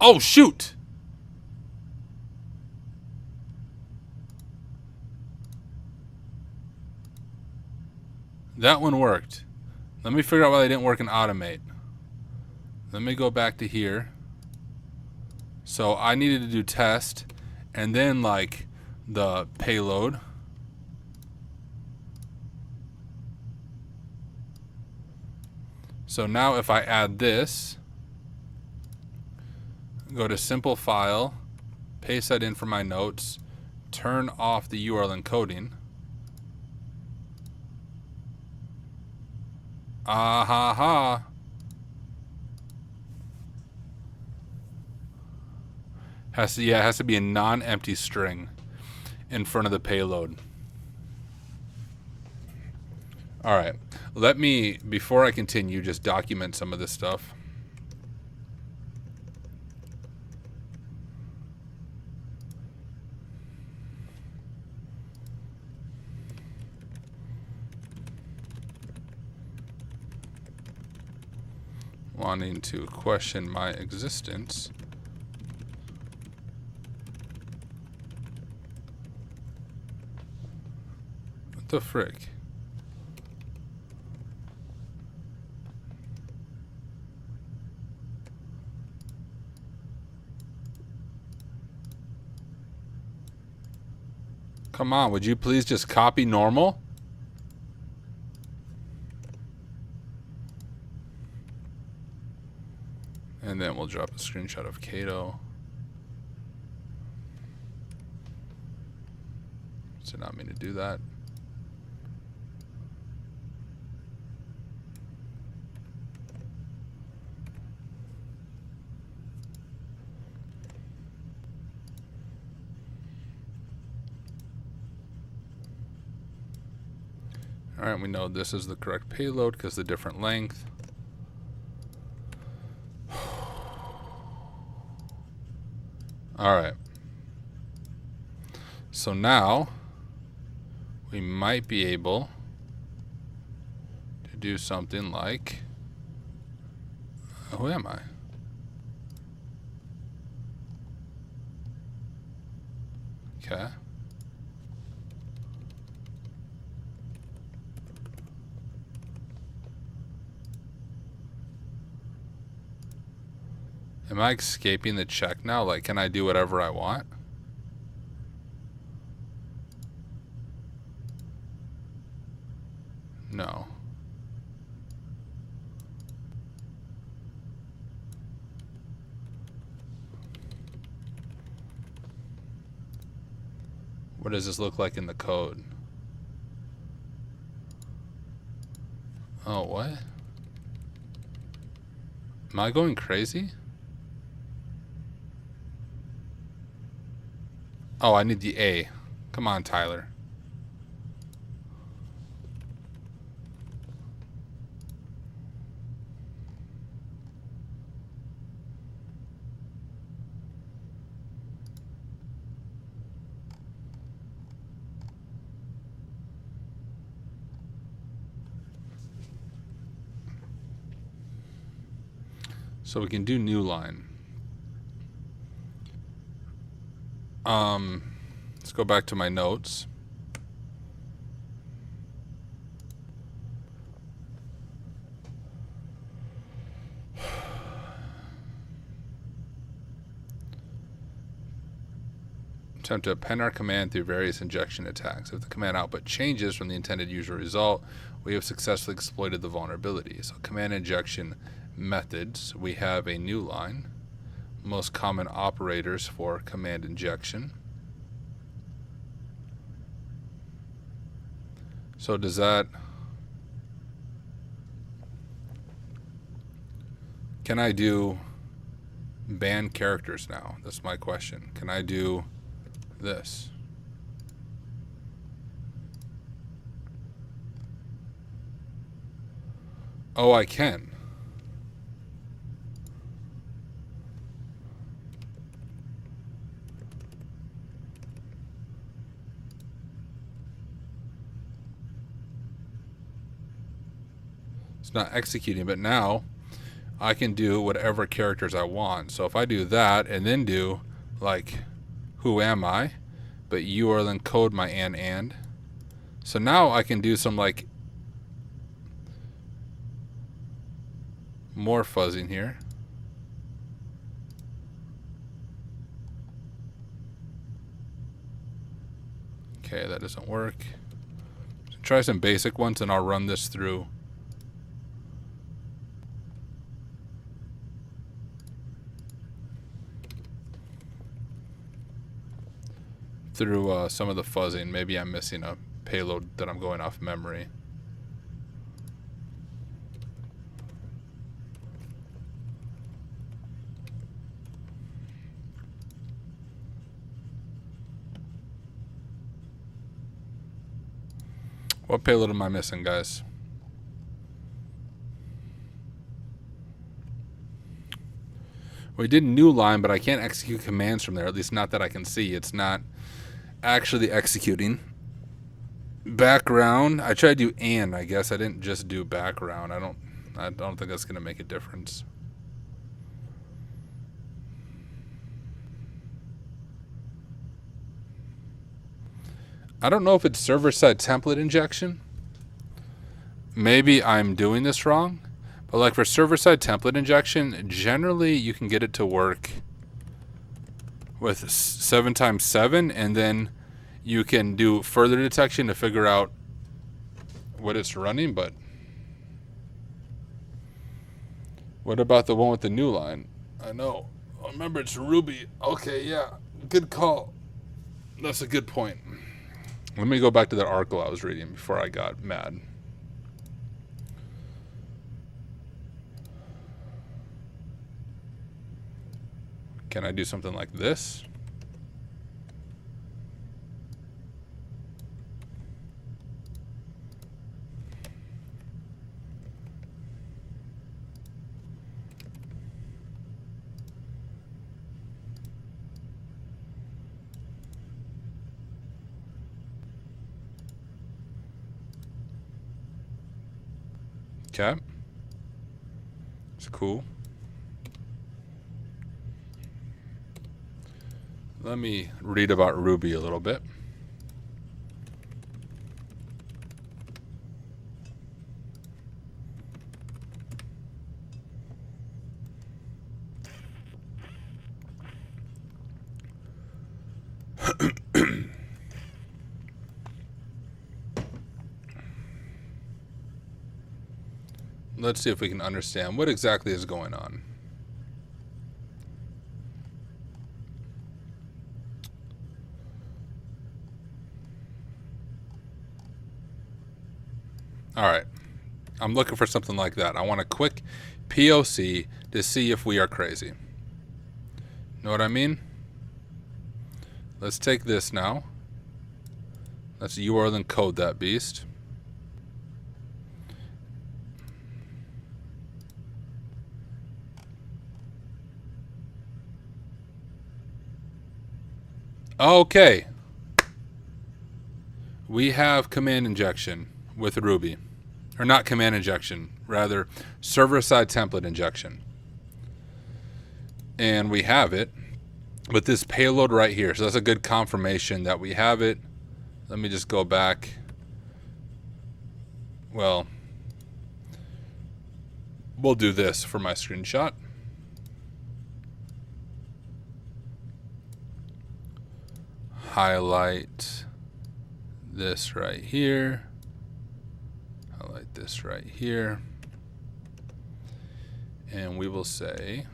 Oh, shoot! That one worked. Let me figure out why they didn't work in automate. Let me go back to here. So I needed to do test and then like the payload. So now if I add this, go to simple file, paste that in for my notes, turn off the URL encoding. Ah ha ha. Yeah, it has to be a non-empty string in front of the payload. All right, let me, before I continue, just document some of this stuff. Wanting to question my existence. What the frick? Come on, would you please just copy normal? And then we'll drop a screenshot of Cato. Did not mean to do that. All right, we know this is the correct payload because the different length. All right. So now we might be able to do something like, who am I? Okay. Am I escaping the check now? Like, can I do whatever I want? No. What does this look like in the code? Oh, what? Am I going crazy? Oh, I need the A. Come on, Tyler. So we can do new line. Let's go back to my notes. Attempt to append our command through various injection attacks. If the command output changes from the intended user result, we have successfully exploited the vulnerability. So command injection methods, we have a new line. Most common operators for command injection. So does that... Can I do ban characters now? That's my question. Can I do this? Oh, I can. It's not executing, but now I can do whatever characters I want. So if I do that and then do like, who am I? But you are then code my and. So now I can do some like more fuzzing here. Okay, that doesn't work. Try some basic ones and I'll run this through. Through some of the fuzzing. Maybe I'm missing a payload that I'm going off memory. What payload am I missing, guys? We did new line, but I can't execute commands from there, at least not that I can see. It's not actually executing. Background, I tried to do and, I guess. I didn't just do background. I don't think that's going to make a difference. I don't know if it's server-side template injection. Maybe I'm doing this wrong. But like for server-side template injection, generally you can get it to work with 7x7, and then you can do further detection to figure out what it's running. But what about the one with the new line? I know. Remember, it's Ruby. Okay, yeah. Good call. That's a good point. Let me go back to that article I was reading before I got mad. Can I do something like this? Okay. It's cool. Let me read about Ruby a little bit. Let's see if we can understand what exactly is going on. All right. I'm looking for something like that. I want a quick POC to see if we are crazy. Know what I mean? Let's take this now. Let's URL encode that beast. Okay. We have command injection with Ruby. Or not command injection, rather server-side template injection. And we have it with this payload right here. So that's a good confirmation that we have it. Let me just go back. Well, we'll do this for my screenshot. Highlight this right here. Highlight this right here. And we will say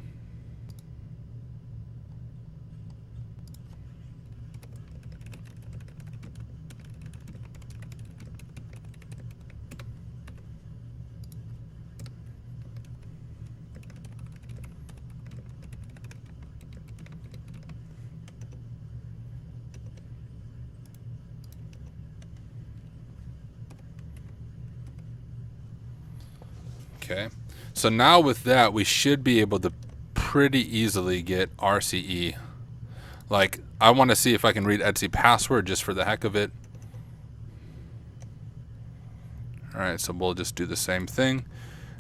okay. So now with that, we should be able to pretty easily get RCE. Like, I want to see if I can read Etsy password just for the heck of it. All right, so we'll just do the same thing.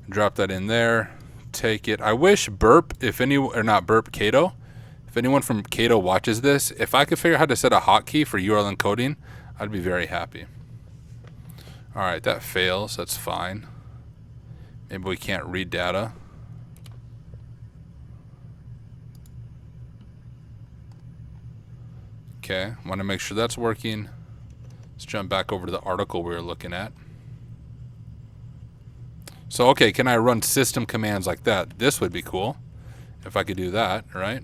Drop that in there. Take it. I wish Burp, if any, or not Burp, Cato. If anyone from Cato watches this, if I could figure out how to set a hotkey for URL encoding, I'd be very happy. All right, that fails. That's fine. Maybe we can't read data. Okay, want to make sure that's working. Let's jump back over to the article we were looking at. So, okay, can I run system commands like that? This would be cool if I could do that, right?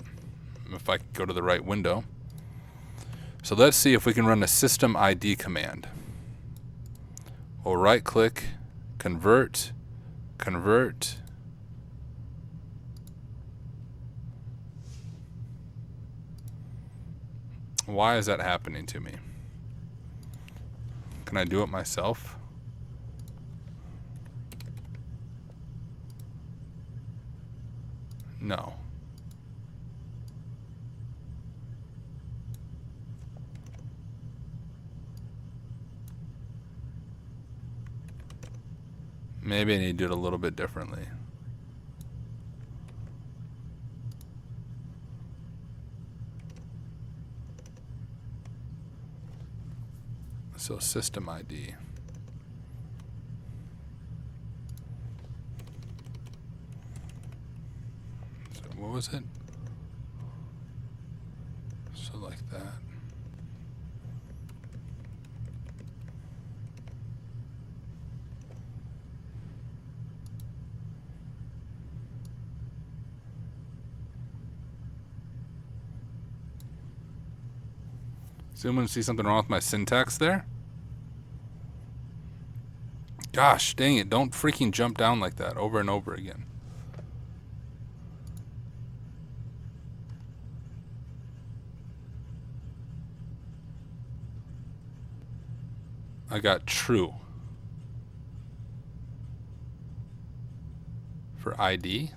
If I could go to the right window. So let's see if we can run a system ID command. We'll right click, convert. Why is that happening to me? Can I do it myself? No. Maybe I need to do it a little bit differently. So system ID. So what was it? So like that. Does anyone see something wrong with my syntax there? Gosh, dang it. Don't freaking jump down like that over and over again. I got true for ID.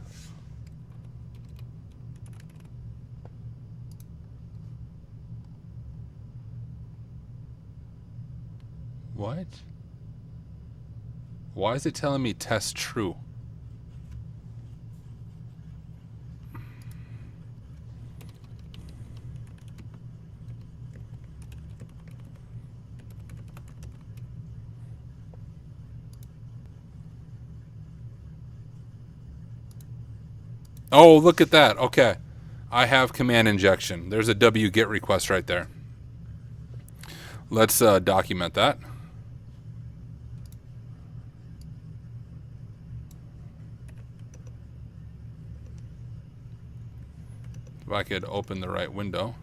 What? Why is it telling me test true? Oh, look at that. Okay. I have command injection. There's a wget request right there. Let's document that. If I could open the right window.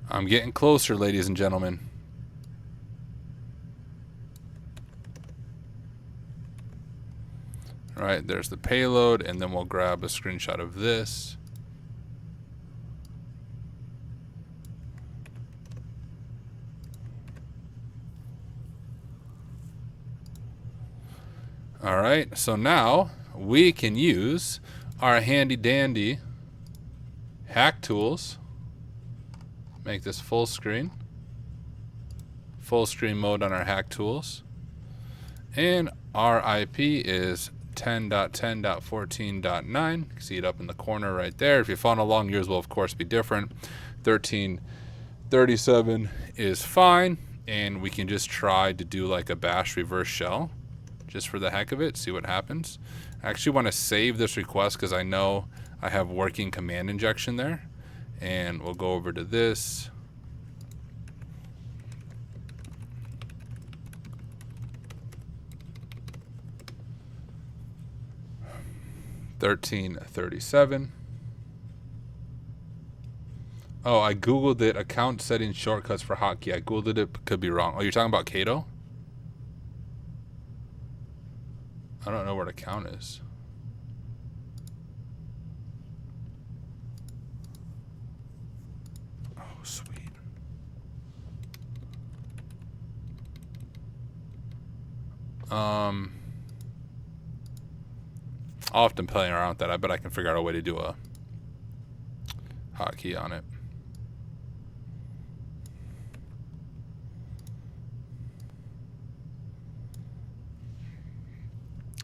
I'm getting closer, ladies and gentlemen. All right, there's the payload, and then we'll grab a screenshot of this. All right, so now we can use our handy dandy hack tools. Make this full screen mode on our hack tools. And our IP is 10.10.14.9. You can see it up in the corner right there. If you follow along, yours will of course be different. 1337 is fine. And we can just try to do like a bash reverse shell just for the heck of it, see what happens. I actually want to save this request because I know I have working command injection there. And we'll go over to this. $13.37. Oh, I Googled it. Account settings shortcuts for hotkey. I Googled it, could be wrong. Oh, you're talking about Kato? I don't know where the account is. Sweet. I'll often playing around with that. I bet I can figure out a way to do a hotkey on it.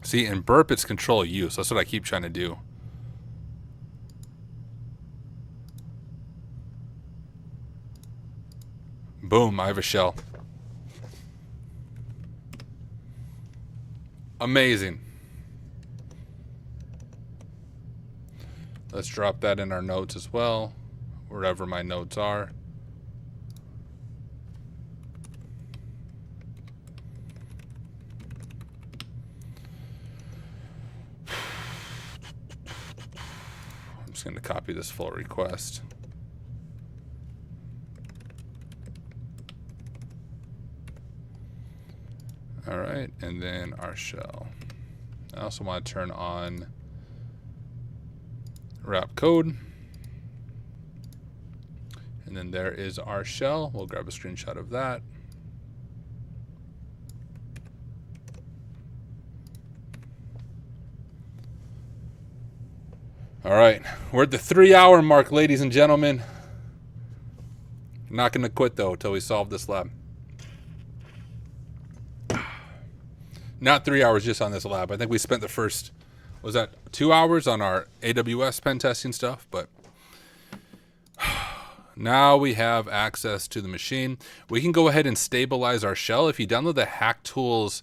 See, in burp, it's control U. So that's what I keep trying to do. Boom, I have a shell. Amazing. Let's drop that in our notes as well, wherever my notes are. I'm just going to copy this full request. All right, and then our shell. I also want to turn on wrap code. And then there is our shell. We'll grab a screenshot of that. All right, we're at the 3-hour mark, ladies and gentlemen. Not gonna quit though until we solve this lab. Not 3 hours just on this lab. I think we spent the first, was that 2 hours on our AWS pen testing stuff, but now we have access to the machine. We can go ahead and stabilize our shell. If you download the HackTools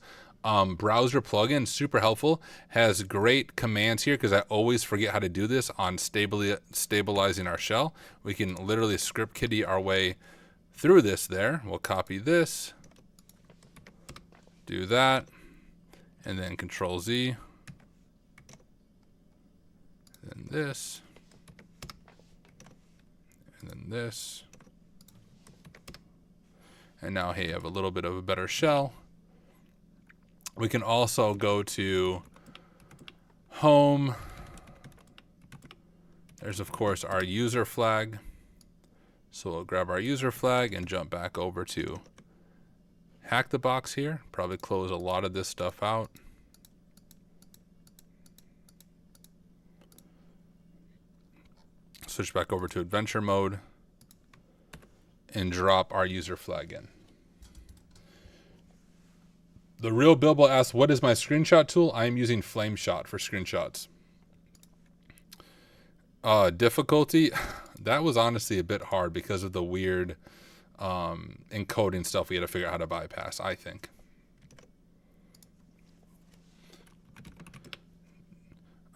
browser plugin, super helpful. Has great commands here because I always forget how to do this on stabilizing our shell. We can literally script kiddie our way through this there. We'll copy this, do that, and then Control Z, then this, and then this. And now, hey, I have a little bit of a better shell. We can also go to home. There's, of course, our user flag. So we'll grab our user flag and jump back over to HackTheBox here. Probably close a lot of this stuff out. Switch back over to adventure mode and drop our user flag in. The real Bilbo asks, what is my screenshot tool? I am using FlameShot for screenshots. Difficulty, that was honestly a bit hard because of the weird encoding stuff we had to figure out how to bypass, I think.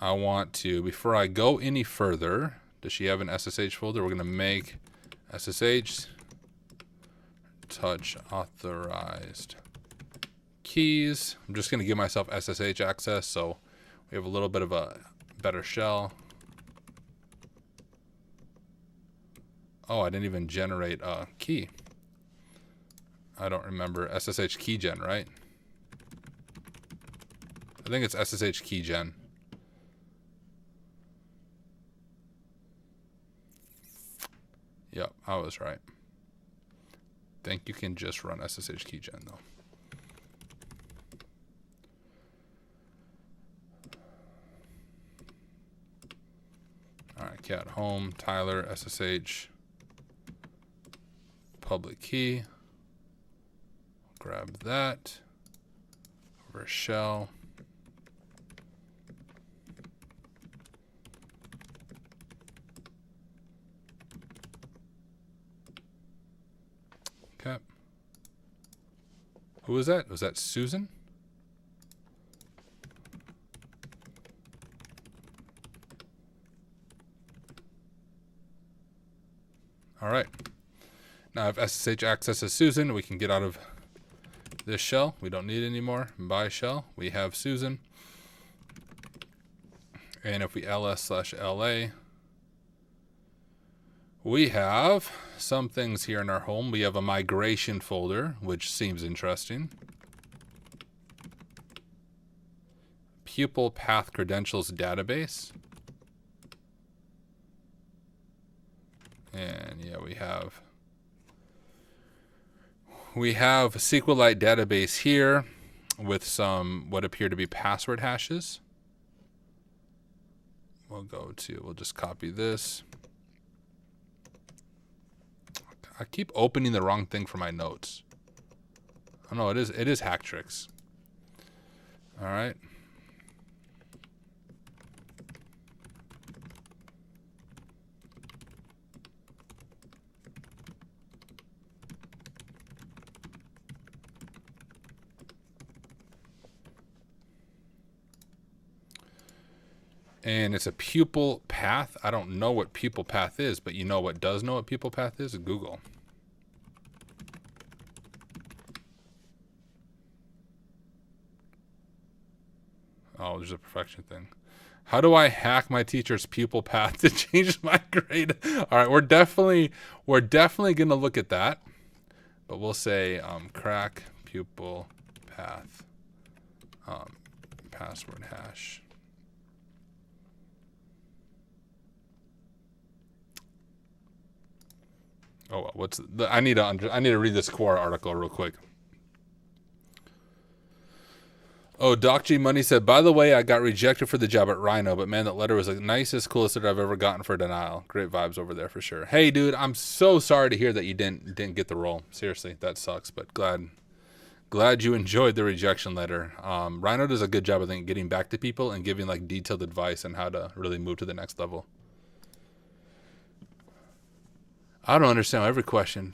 I want to, before I go any further, does she have an SSH folder? We're going to make SSH touch authorized keys. I'm just going to give myself SSH access so we have a little bit of a better shell. Oh, I didn't even generate a key. I don't remember. SSH keygen, right? I think it's SSH keygen. Yep, I was right. Think you can just run SSH keygen though. All right, cat home, Tyler, SSH, public key. Grab that. Over shell. Okay. Who was that? Was that Susan? All right. Now if SSH accesses Susan, we can get out of this shell. We don't need it anymore. By shell, we have Susan. And if we ls/la, we have some things here in our home. We have a migration folder, which seems interesting. Pupil path credentials database. And yeah, we have a SQLite database here with some what appear to be password hashes. We'll just copy this. I keep opening the wrong thing for my notes. Oh no, it is Hacktricks. All right. And it's a pupil path. I don't know what pupil path is, but you know what does know what pupil path is? Google. Oh, there's a perfection thing. How do I hack my teacher's pupil path to change my grade? All right, we're definitely going to look at that. But we'll say crack pupil path password hash. Oh, what's the, I need to read this Quora article real quick. Oh, Doc G Money said, by the way, I got rejected for the job at Rhino, but man, that letter was the nicest, coolest letter I've ever gotten for denial. Great vibes over there for sure. Hey, dude, I'm so sorry to hear that you didn't get the role. Seriously, that sucks, but glad you enjoyed the rejection letter. Rhino does a good job, I think, getting back to people and giving like detailed advice on how to really move to the next level. I don't understand every question.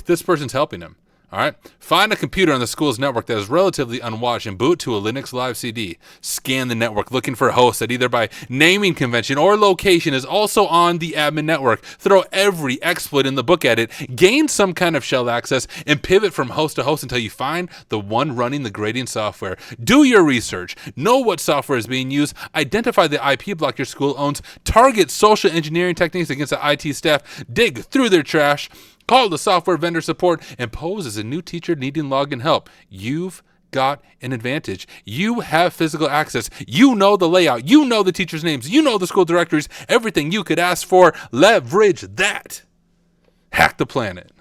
This person's helping him. All right. Find a computer on the school's network that is relatively unwatched and boot to a Linux Live CD. Scan the network looking for a host that either by naming convention or location is also on the admin network. Throw every exploit in the book at it. Gain some kind of shell access and pivot from host to host until you find the one running the grading software. Do your research. Know what software is being used. Identify the IP block your school owns. Target social engineering techniques against the IT staff. Dig through their trash. Call the software vendor support and pose as a new teacher needing login help. You've got an advantage. You have physical access. You know the layout. You know the teachers' names. You know the school directories. Everything you could ask for. Leverage that. Hack the planet.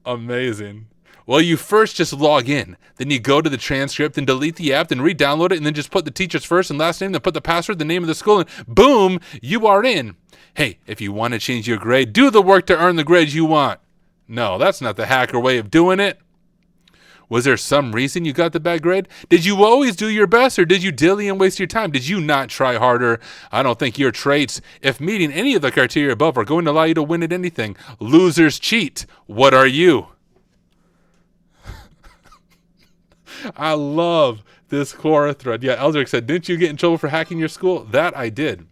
Amazing. Well, you first just log in. Then you go to the transcript and delete the app, then re-download it, and then just put the teacher's first and last name, then put the password, the name of the school, and boom, you are in. Hey, if you want to change your grade, do the work to earn the grades you want. No, that's not the hacker way of doing it. Was there some reason you got the bad grade? Did you always do your best, or did you dilly and waste your time? Did you not try harder? I don't think your traits, if meeting any of the criteria above, are going to allow you to win at anything. Losers cheat. What are you? I love this Quora thread. Yeah, Eldrick said, didn't you get in trouble for hacking your school? That I did.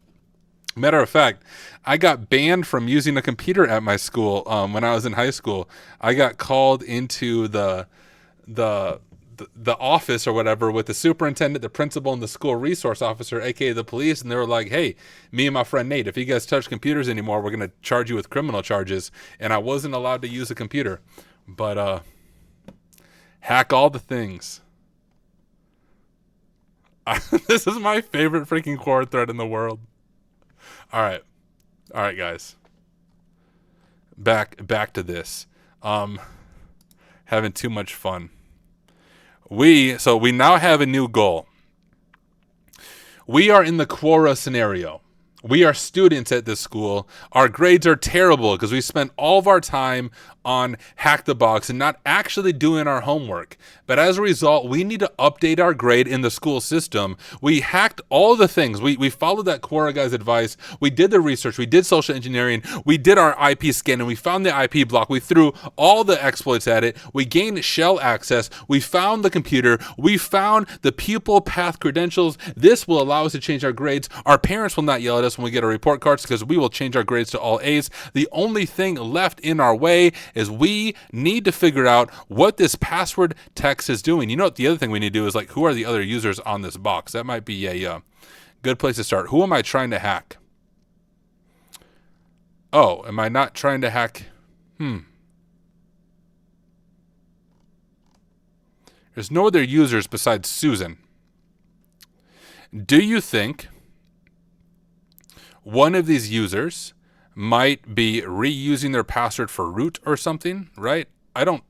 Matter of fact, I got banned from using a computer at my school when I was in high school. I got called into the office or whatever with the superintendent, the principal, and the school resource officer, aka the police, and they were like, hey, me and my friend Nate, if you guys touch computers anymore, we're going to charge you with criminal charges. And I wasn't allowed to use a computer. But hack all the things. This is my favorite freaking Quora thread in the world. All right, guys. Back to this. Having too much fun. We now have a new goal. We are in the Quora scenario. We are students at this school. Our grades are terrible because we spent all of our time on HackTheBox and not actually doing our homework. But as a result, we need to update our grade in the school system. We hacked all the things. We followed that Quora guy's advice. We did the research. We did social engineering. We did our IP scan, and we found the IP block. We threw all the exploits at it. We gained shell access. We found the computer. We found the pupil path credentials. This will allow us to change our grades. Our parents will not yell at us when we get our report cards because we will change our grades to all A's. The only thing left in our way is we need to figure out what this password text is doing. You know what the other thing we need to do is, like, who are the other users on this box? That might be a good place to start. Who am I trying to hack? Oh, am I not trying to hack? There's no other users besides Susan. Do you think one of these users might be reusing their password for root or something, right? I don't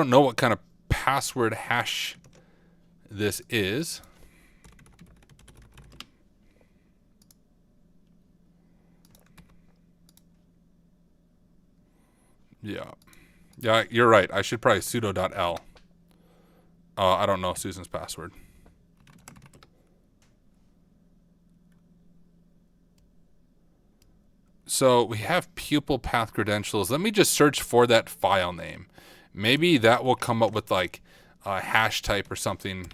know what kind of password hash this is. Yeah, you're right. I should probably sudo.l. I don't know Susan's password. So we have pupil path credentials. Let me just search for that file name. Maybe that will come up with like a hash type or something.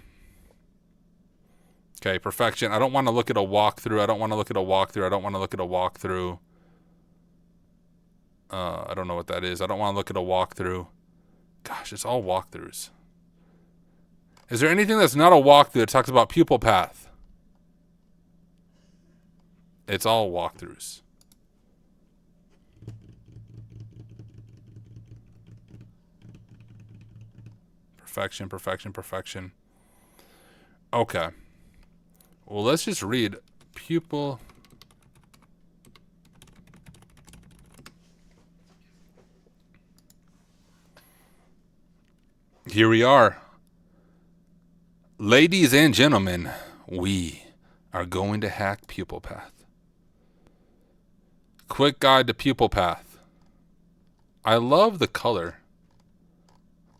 Okay, perfection. I don't want to look at a walkthrough. I don't want to look at a walkthrough. I don't know what that is. I don't want to look at a walkthrough. Gosh, it's all walkthroughs. Is there anything that's not a walkthrough that talks about pupil path? It's all walkthroughs. Perfection. Okay. Well, let's just read pupil. Here we are. Ladies and gentlemen, we are going to hack pupil path. Quick guide to pupil path. I love the color.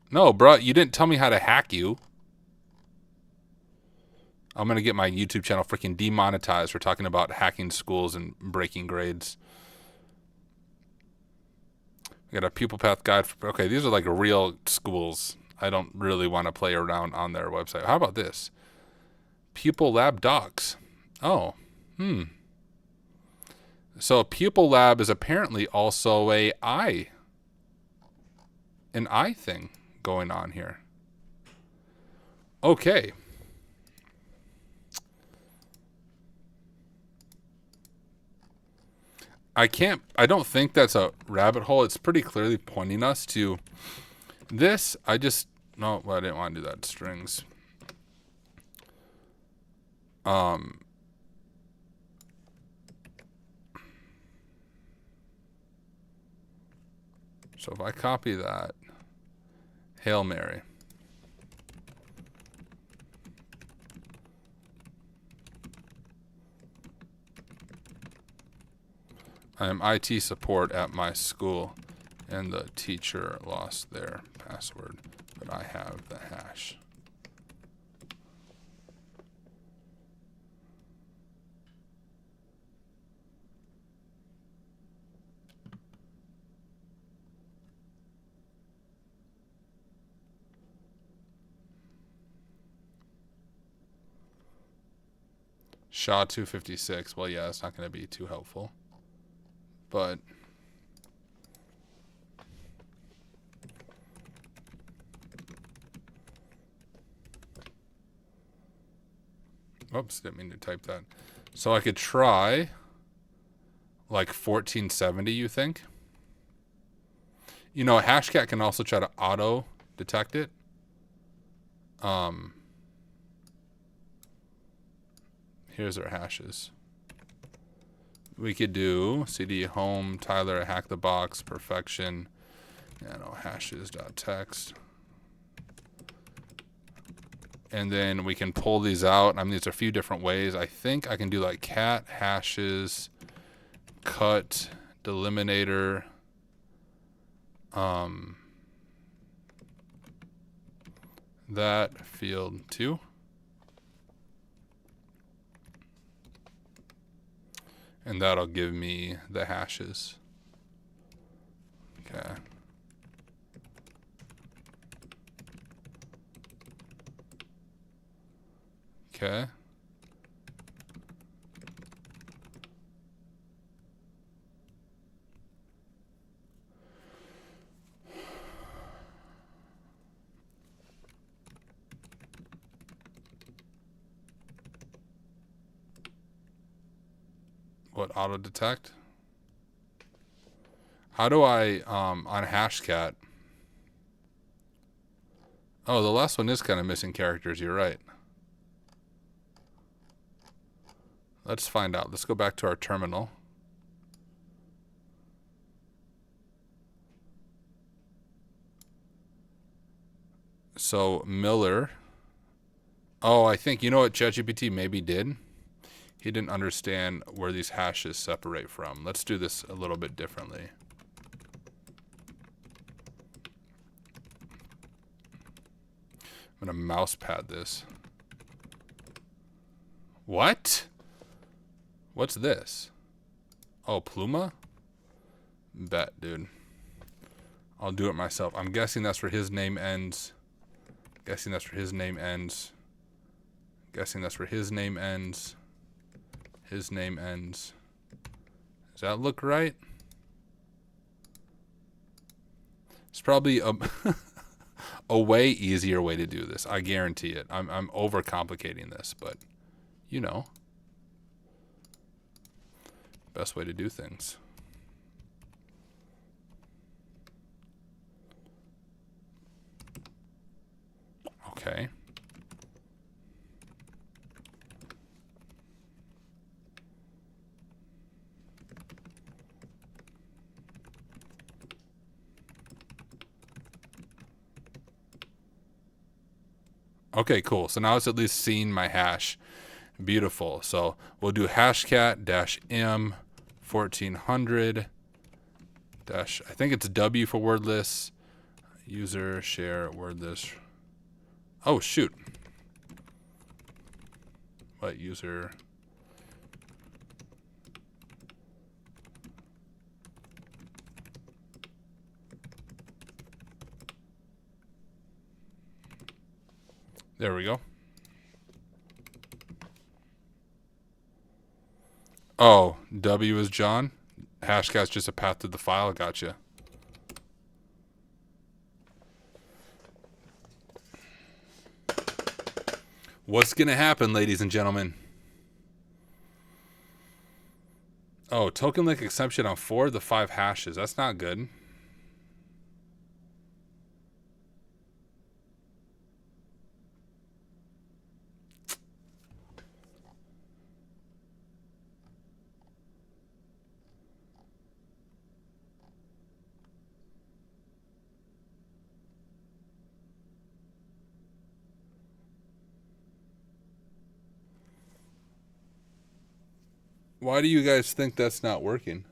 No, bro, you didn't tell me how to hack you. I'm going to get my YouTube channel freaking demonetized for talking about hacking schools and breaking grades. We got a pupil path guide. Okay, these are like real schools. I don't really want to play around on their website. How about this? Pupil lab docs. Oh, So pupil lab is apparently also an eye thing going on here. Okay. I don't think that's a rabbit hole. It's pretty clearly pointing us to this. I didn't want to do that. Strings. So if I copy that, Hail Mary. I am IT support at my school, and the teacher lost their password, but I have the hash. SHA-256. Well, yeah, it's not going to be too helpful. But oops, didn't mean to type that. So I could try like 1470, you think? You know, Hashcat can also try to auto detect it. Here's our hashes. We could do cd home Tyler HackTheBox perfection hashes.txt. And then we can pull these out. I mean, there's a few different ways. I think I can do like cat hashes cut delimiter that field 2. And that'll give me the hashes. Okay. Okay. What, auto detect? How do I on Hashcat? Oh, the last one is kind of missing characters. You're right. Let's find out. Let's go back to our terminal. So Miller. Oh, I think, you know what ChatGPT maybe did? He didn't understand where these hashes separate from. Let's do this a little bit differently. I'm going to mouse pad this. What? What's this? Oh, Pluma? Bet, dude. I'll do it myself. I'm guessing that's where his name ends. Guessing that's where his name ends. Guessing that's where his name ends. His name ends. Does that look right? It's probably a, a way easier way to do this. I guarantee it. I'm overcomplicating this, but you know. Best way to do things. Okay. Okay, cool. So now it's at least seen my hash. Beautiful. So we'll do hashcat-m 1400 dash, I think it's W for wordless. User share wordless. Oh, shoot. What user? There we go. Oh, W is John. Hashcat's just a path to the file. Gotcha. What's going to happen, ladies and gentlemen? Oh, token link exception on 4 of the 5 hashes. That's not good. Why do you guys think that's not working?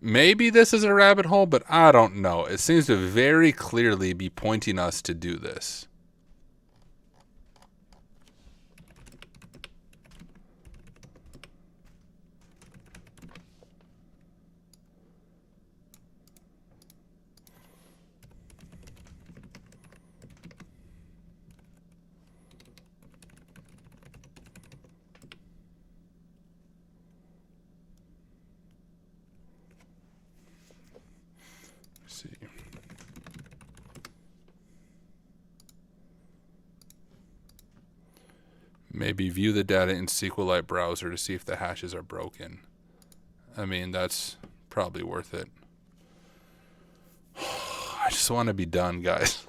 Maybe this is a rabbit hole, but I don't know. It seems to very clearly be pointing us to do this. See. Maybe view the data in SQLite browser to see if the hashes are broken. I mean, that's probably worth it. I just want to be done, guys.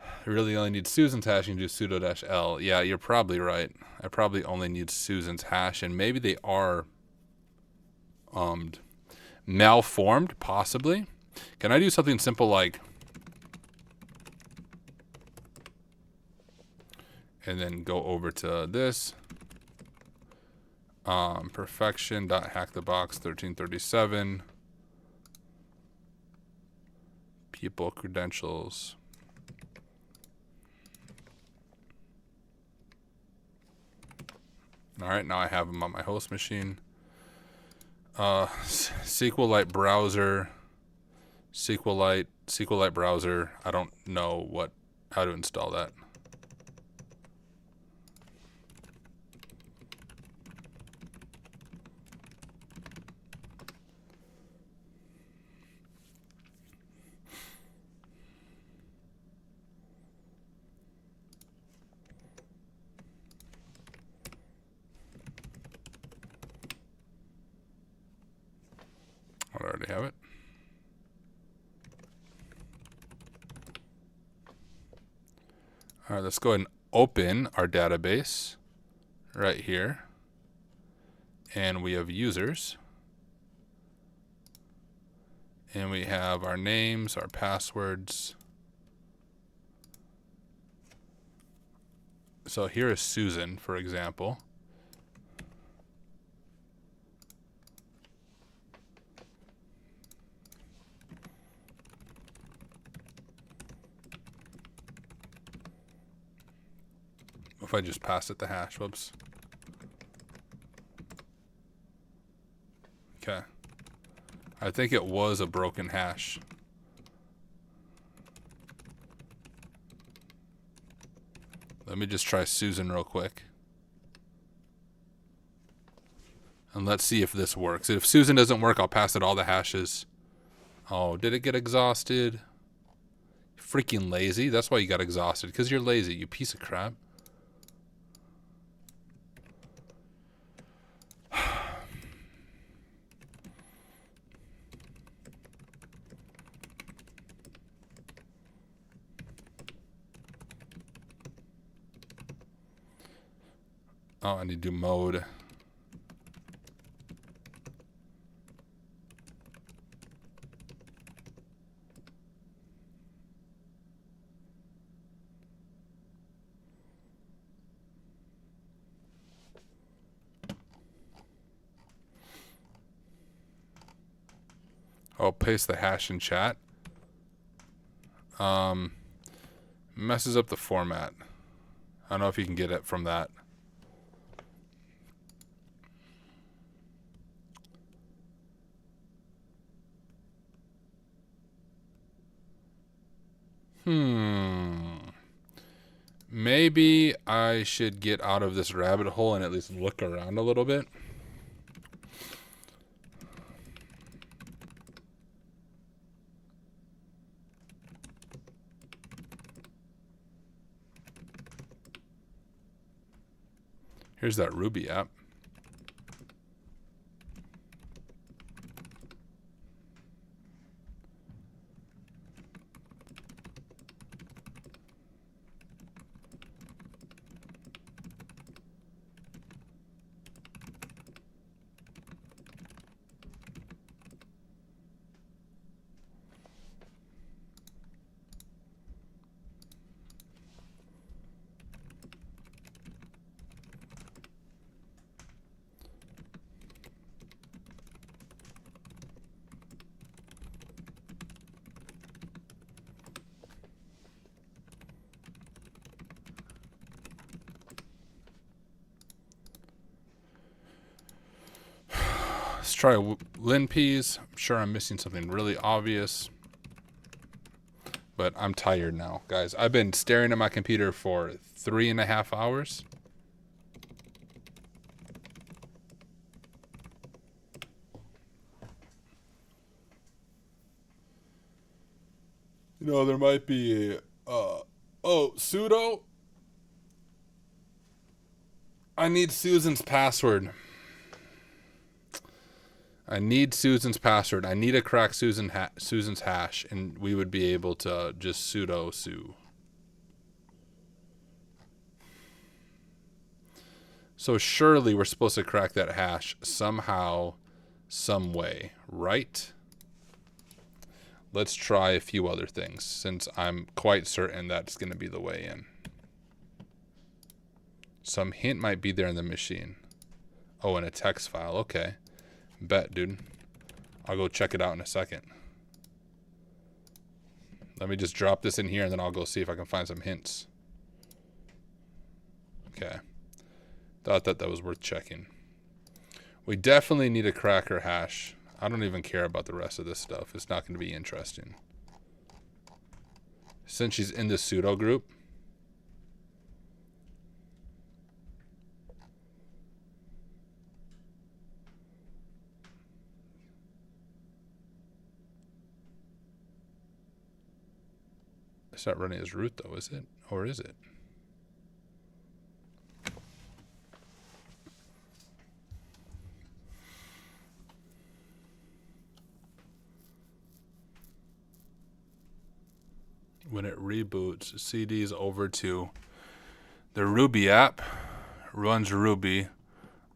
I really only need Susan's hash and do sudo-l. Yeah, you're probably right. I probably only need Susan's hash, and maybe they are malformed, possibly. Can I do something simple like, and then go over to this, perfection.hackthebox 1337, people credentials. All right, now I have them on my host machine. SQLite browser, SQLite browser. I don't know how to install that. I already have it. All right, let's go ahead and open our database right here. And we have users. And we have our names, our passwords. So here is Susan, for example. If I just pass it the hash, whoops. Okay. I think it was a broken hash. Let me just try Susan real quick. And let's see if this works. If Susan doesn't work, I'll pass it all the hashes. Oh, did it get exhausted? Freaking lazy. That's why you got exhausted. Because you're lazy, you piece of crap. Oh, I need to do mode. I'll paste the hash in chat. Messes up the format. I don't know if you can get it from that. Maybe I should get out of this rabbit hole and at least look around a little bit. Here's that Ruby app. try linpeas. I'm sure I'm missing something really obvious, but I'm tired now, guys. I've been staring at my computer for 3.5 hours. You know, there might be oh, sudo. I need Susan's password. I need Susan's password. I need to crack Susan's hash, and we would be able to just sudo Sue. So surely we're supposed to crack that hash somehow, some way, right? Let's try a few other things, since I'm quite certain that's going to be the way in. Some hint might be there in the machine. Oh, in a text file. Okay. Bet, dude. I'll go check it out in a second. Let me just drop this in here, and then I'll go see if I can find some hints. Okay. Thought that was worth checking. We definitely need a cracker hash. I don't even care about the rest of this stuff. It's not going to be interesting. Since she's in the pseudo group. It's not running as root though, is it? Or is it? When it reboots, CDs over to the Ruby app, runs Ruby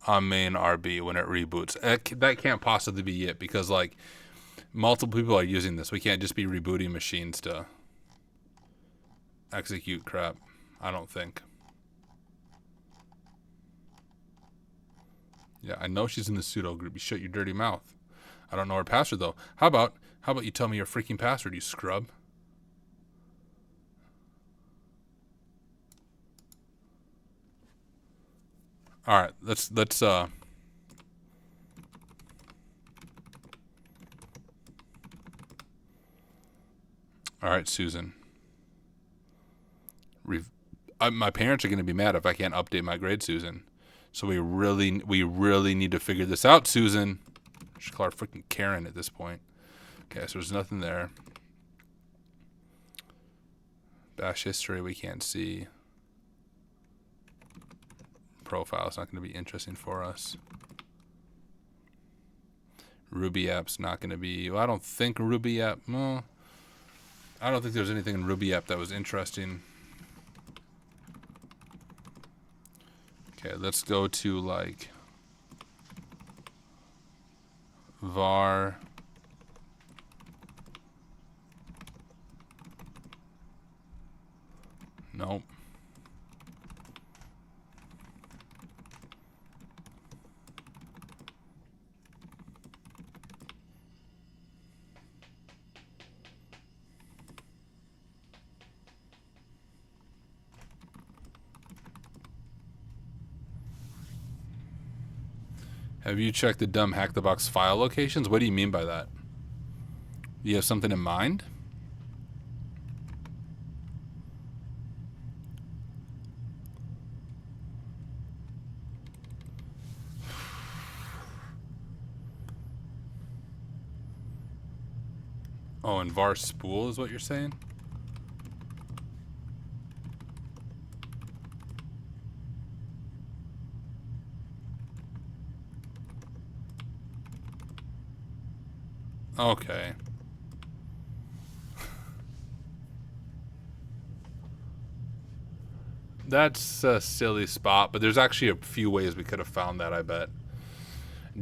on main RB when it reboots. That can't possibly be it, because like multiple people are using this. We can't just be rebooting machines to execute crap, I don't think. Yeah, I know she's in the pseudo group. You shut your dirty mouth. I don't know her password though. How about you tell me your freaking password, you scrub? All right, let's all right, Susan. My parents are going to be mad if I can't update my grade, Susan. So we really need to figure this out, Susan. I should call her freaking Karen at this point. Okay, so there's nothing there. Bash history we can't see. Profile is not going to be interesting for us. Ruby app's not going to be. Well, I don't think Ruby app. Well, I don't think there's anything in Ruby app that was interesting. Okay, let's go to like var. Nope. Have you checked the dumb HackTheBox file locations? What do you mean by that? Do you have something in mind? Oh, and var spool is what you're saying? Okay. That's a silly spot, but there's actually a few ways we could have found that, I bet.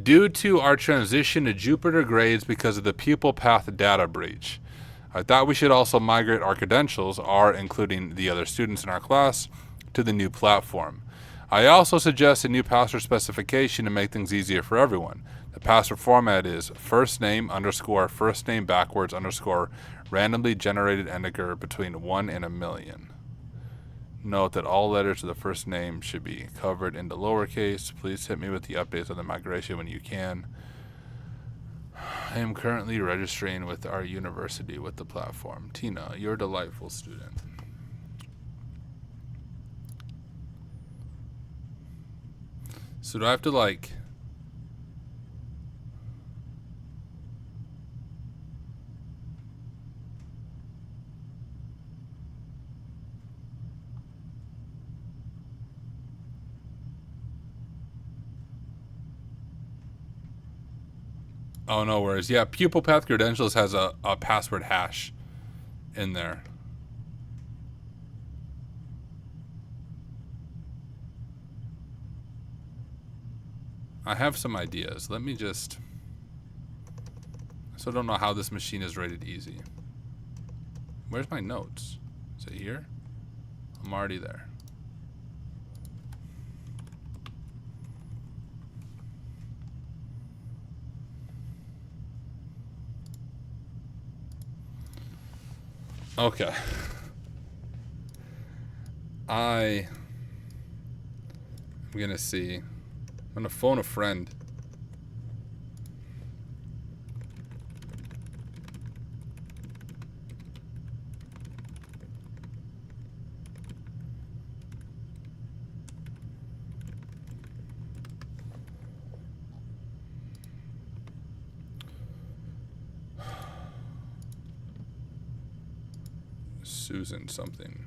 Due to our transition to Jupyter grades because of the pupil path data breach, I thought we should also migrate our credentials, including the other students in our class, to the new platform. I also suggest a new password specification to make things easier for everyone. The password format is first name backwards randomly generated integer between 1 and 1,000,000. Note that all letters of the first name should be covered into lowercase. Please hit me with the updates on the migration when you can. I am currently registering with our university with the platform. Tina, you're a delightful student. So do I have to like... Oh, no worries. Yeah, Pupil Path Credentials has a password hash in there. I have some ideas. Let me just... So I don't know how this machine is rated easy. Where's my notes? Is it here? I'm already there. Okay. I'm gonna see. I'm gonna phone a friend. Susan something.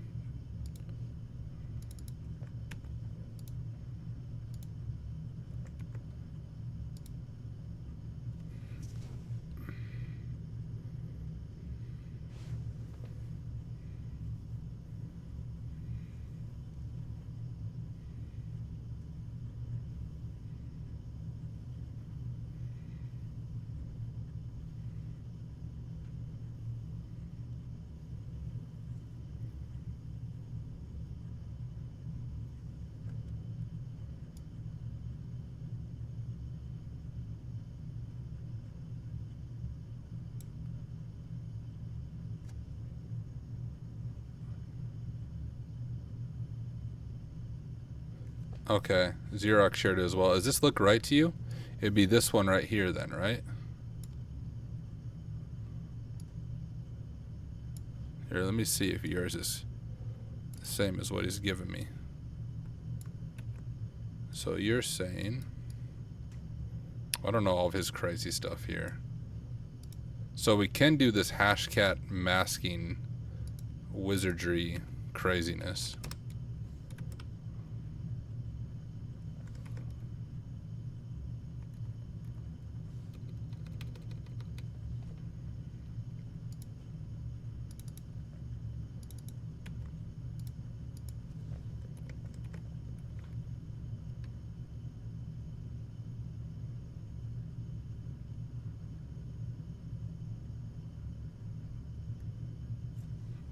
Okay, Xerox shared it as well. Does this look right to you? It'd be this one right here then, right? Here, let me see if yours is the same as what he's given me. So you're saying... I don't know all of his crazy stuff here. So we can do this hashcat masking wizardry craziness.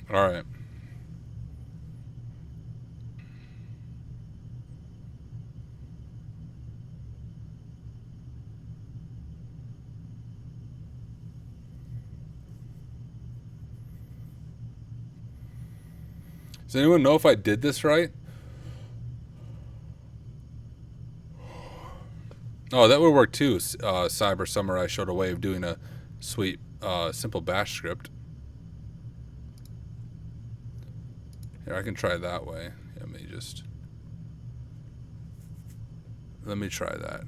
All right. Does anyone know if I did this right? Oh, that would work too. Cyber Samurai showed a way of doing a sweet, simple bash script. Here, I can try that way. Let me try that.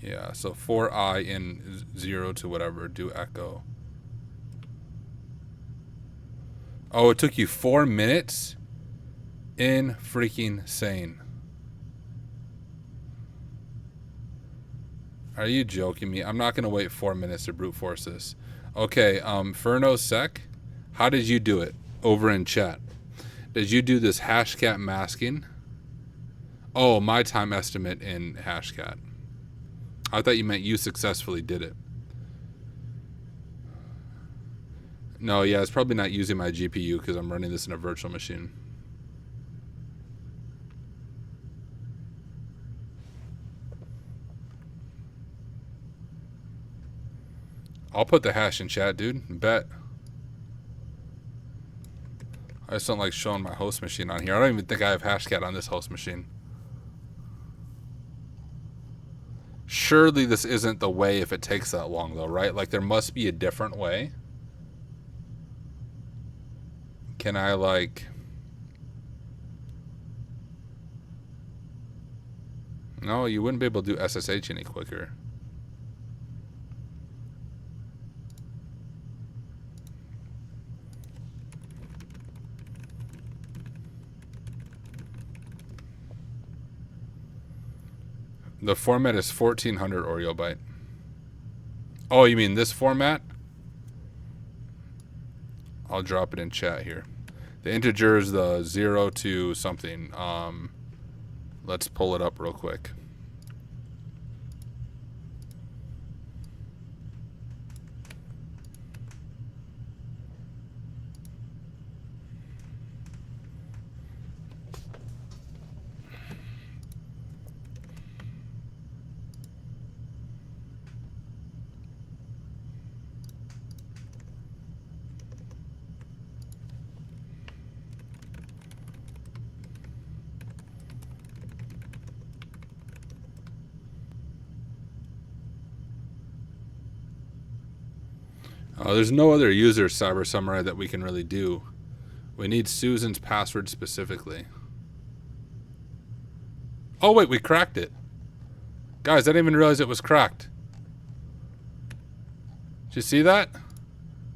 Yeah, so for I in 0 to whatever, do echo. Oh, it took you 4 minutes? In freaking sane. Are you joking me? I'm not going to wait 4 minutes to brute force this. Okay, FernoSec, how did you do it over in chat? Did you do this hashcat masking? Oh, my time estimate in hashcat. I thought you meant you successfully did it. No, yeah, it's probably not using my GPU because I'm running this in a virtual machine. I'll put the hash in chat, dude. Bet. I just don't like showing my host machine on here. I don't even think I have Hashcat on this host machine. Surely this isn't the way if it takes that long though, right? Like there must be a different way. Can I like... No, you wouldn't be able to do SSH any quicker. The format is 1400 Oreo byte. Oh, you mean this format? I'll drop it in chat here. The integer is the 0 to something. Let's pull it up real quick. There's no other user cyber summary that we can really do. We need Susan's password specifically. Oh wait, we cracked it. Guys, I didn't even realize it was cracked. Did you see that?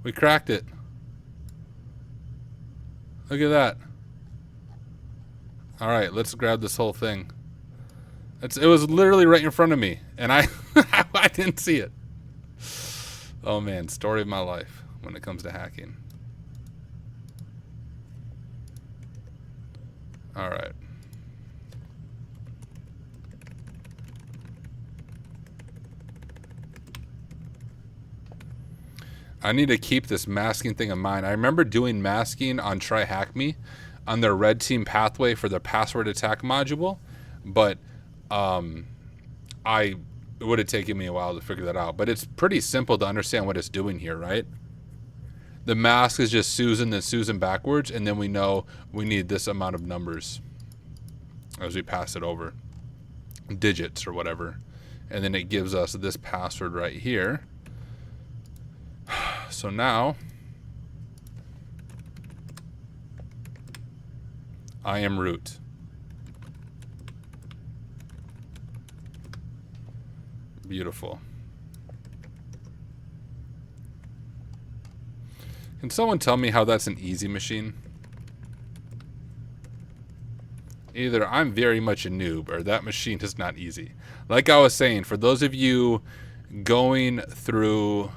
We cracked it. Look at that. Alright, let's grab this whole thing. It was literally right in front of me, and I didn't see it. Oh man, story of my life when it comes to hacking. All right. I need to keep this masking thing in mind. I remember doing masking on TryHackMe on their red team pathway for their password attack module, but it would have taken me a while to figure that out. But it's pretty simple to understand what it's doing here, right? The mask is just Susan, then Susan backwards, and then we know we need this amount of numbers as we pass it over. Digits or whatever. And then it gives us this password right here. So now, I am root. Beautiful. Can someone tell me how that's an easy machine? Either I'm very much a noob or that machine is not easy. Like I was saying, for those of you going through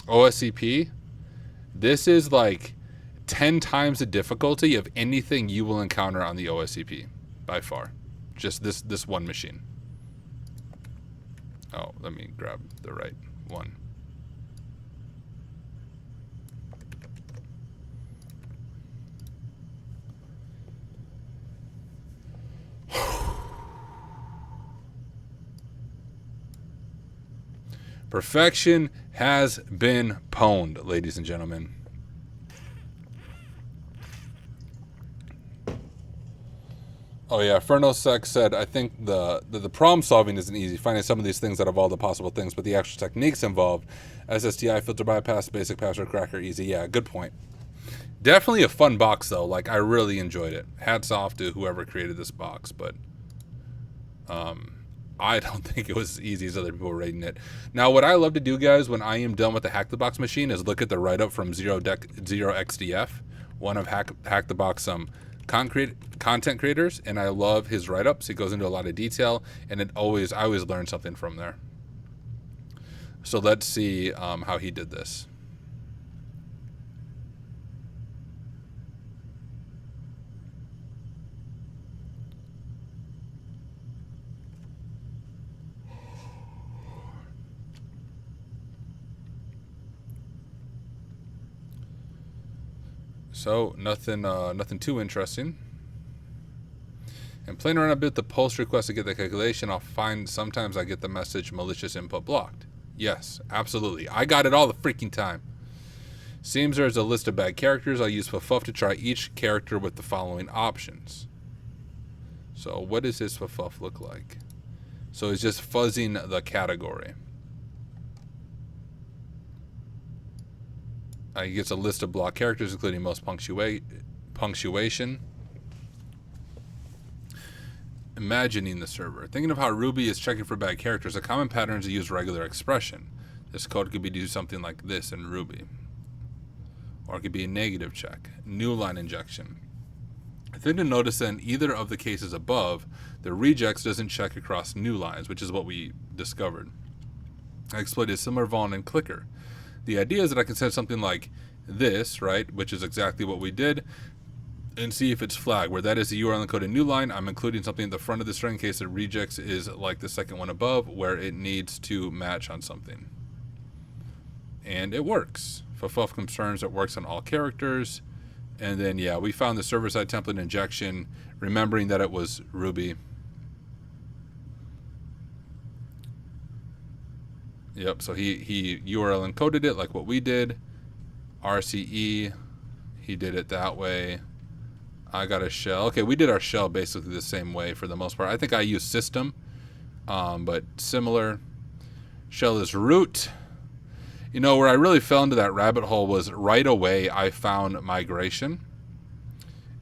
OSCP, this is like 10 times the difficulty of anything you will encounter on the OSCP by far. Just this one machine. Oh, let me grab the right one. Perfection has been pwned, ladies and gentlemen. Oh yeah, Fernosec said, I think the problem solving isn't easy, finding some of these things out of all the possible things, but the actual techniques involved, SSTI, filter bypass, basic password cracker, easy. Yeah, good point. Definitely a fun box though, like I really enjoyed it. Hats off to whoever created this box, but I don't think it was as easy as other people were rating it. Now, what I love to do, guys, when I am done with the HackTheBox machine is look at the write-up from 0xDF, one of HackTheBox content creators, and I love his write-ups. He goes into a lot of detail, and I always learn something from there. So let's see how he did this. So nothing too interesting. And playing around a bit with the post request to get the calculation, I'll find sometimes I get the message malicious input blocked. Yes, absolutely. I got it all the freaking time. Seems there's a list of bad characters. I'll use ffuff to try each character with the following options. So what does his ffuff look like? So it's just fuzzing the category. He gets a list of block characters, including most punctuation. Imagining the server. Thinking of how Ruby is checking for bad characters, a common pattern is to use regular expression. This code could be do something like this in Ruby. Or it could be a negative check. New line injection. I think to notice that in either of the cases above, the regex doesn't check across new lines, which is what we discovered. I exploited a similar vuln in clicker. The idea is that I can set something like this, right, which is exactly what we did, and see if it's flagged. Where that is the URL encoded new line, I'm including something at the front of the string in case the regex is like the second one above, where it needs to match on something. And it works. Ffuff confirms it works on all characters. And then, yeah, we found the server-side template injection, remembering that it was Ruby. Yep, so he URL encoded it like what we did. RCE, he did it that way. I got a shell. Okay, we did our shell basically the same way for the most part. I think I used system, but similar. Shell is root. You know, where I really fell into that rabbit hole was right away I found migration.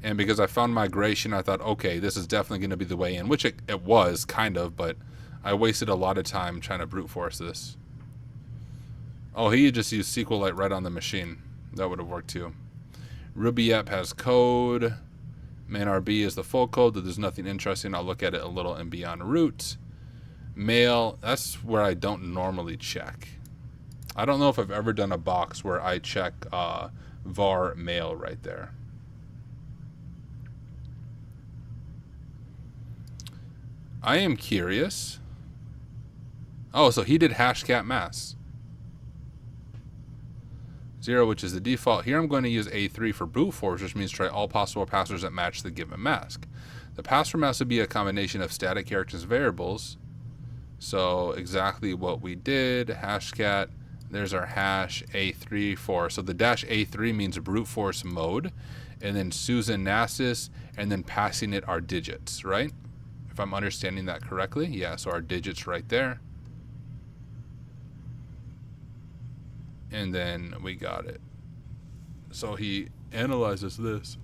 And because I found migration, I thought, okay, this is definitely going to be the way in, which it was, kind of, but I wasted a lot of time trying to brute force this. Oh, he just used SQLite right on the machine. That would have worked too. Ruby app has code. Main RB is the full code, that there's nothing interesting. I'll look at it a little and beyond root. Mail, that's where I don't normally check. I don't know if I've ever done a box where I check var mail right there. I am curious. Oh, so he did hashcat mask. 0, which is the default. Here I'm going to use A3 for brute force, which means try all possible passwords that match the given mask. The password mask would be a combination of static characters and variables. So exactly what we did, hashcat. There's our hash A3 for, so the dash A3 means brute force mode, and then Susan Nassus, and then passing it our digits, right? If I'm understanding that correctly. Yeah, so our digits right there. And then we got it. So he analyzes this.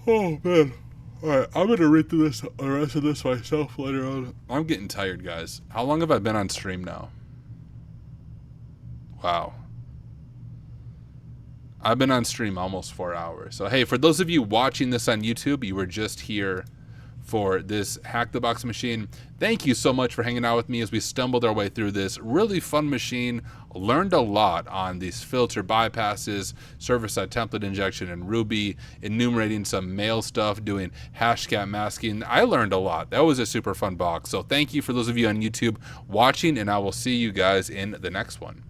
Oh, man. All right, I'm going to read through the rest of this myself later on. I'm getting tired, guys. How long have I been on stream now? Wow. I've been on stream almost 4 hours. So, hey, for those of you watching this on YouTube, you were just here for this Hack the Box machine. Thank you so much for hanging out with me as we stumbled our way through this really fun machine. Learned a lot on these filter bypasses, server-side template injection in Ruby, enumerating some mail stuff, doing hashcat masking. I learned a lot. That was a super fun box. So thank you for those of you on YouTube watching, and I will see you guys in the next one.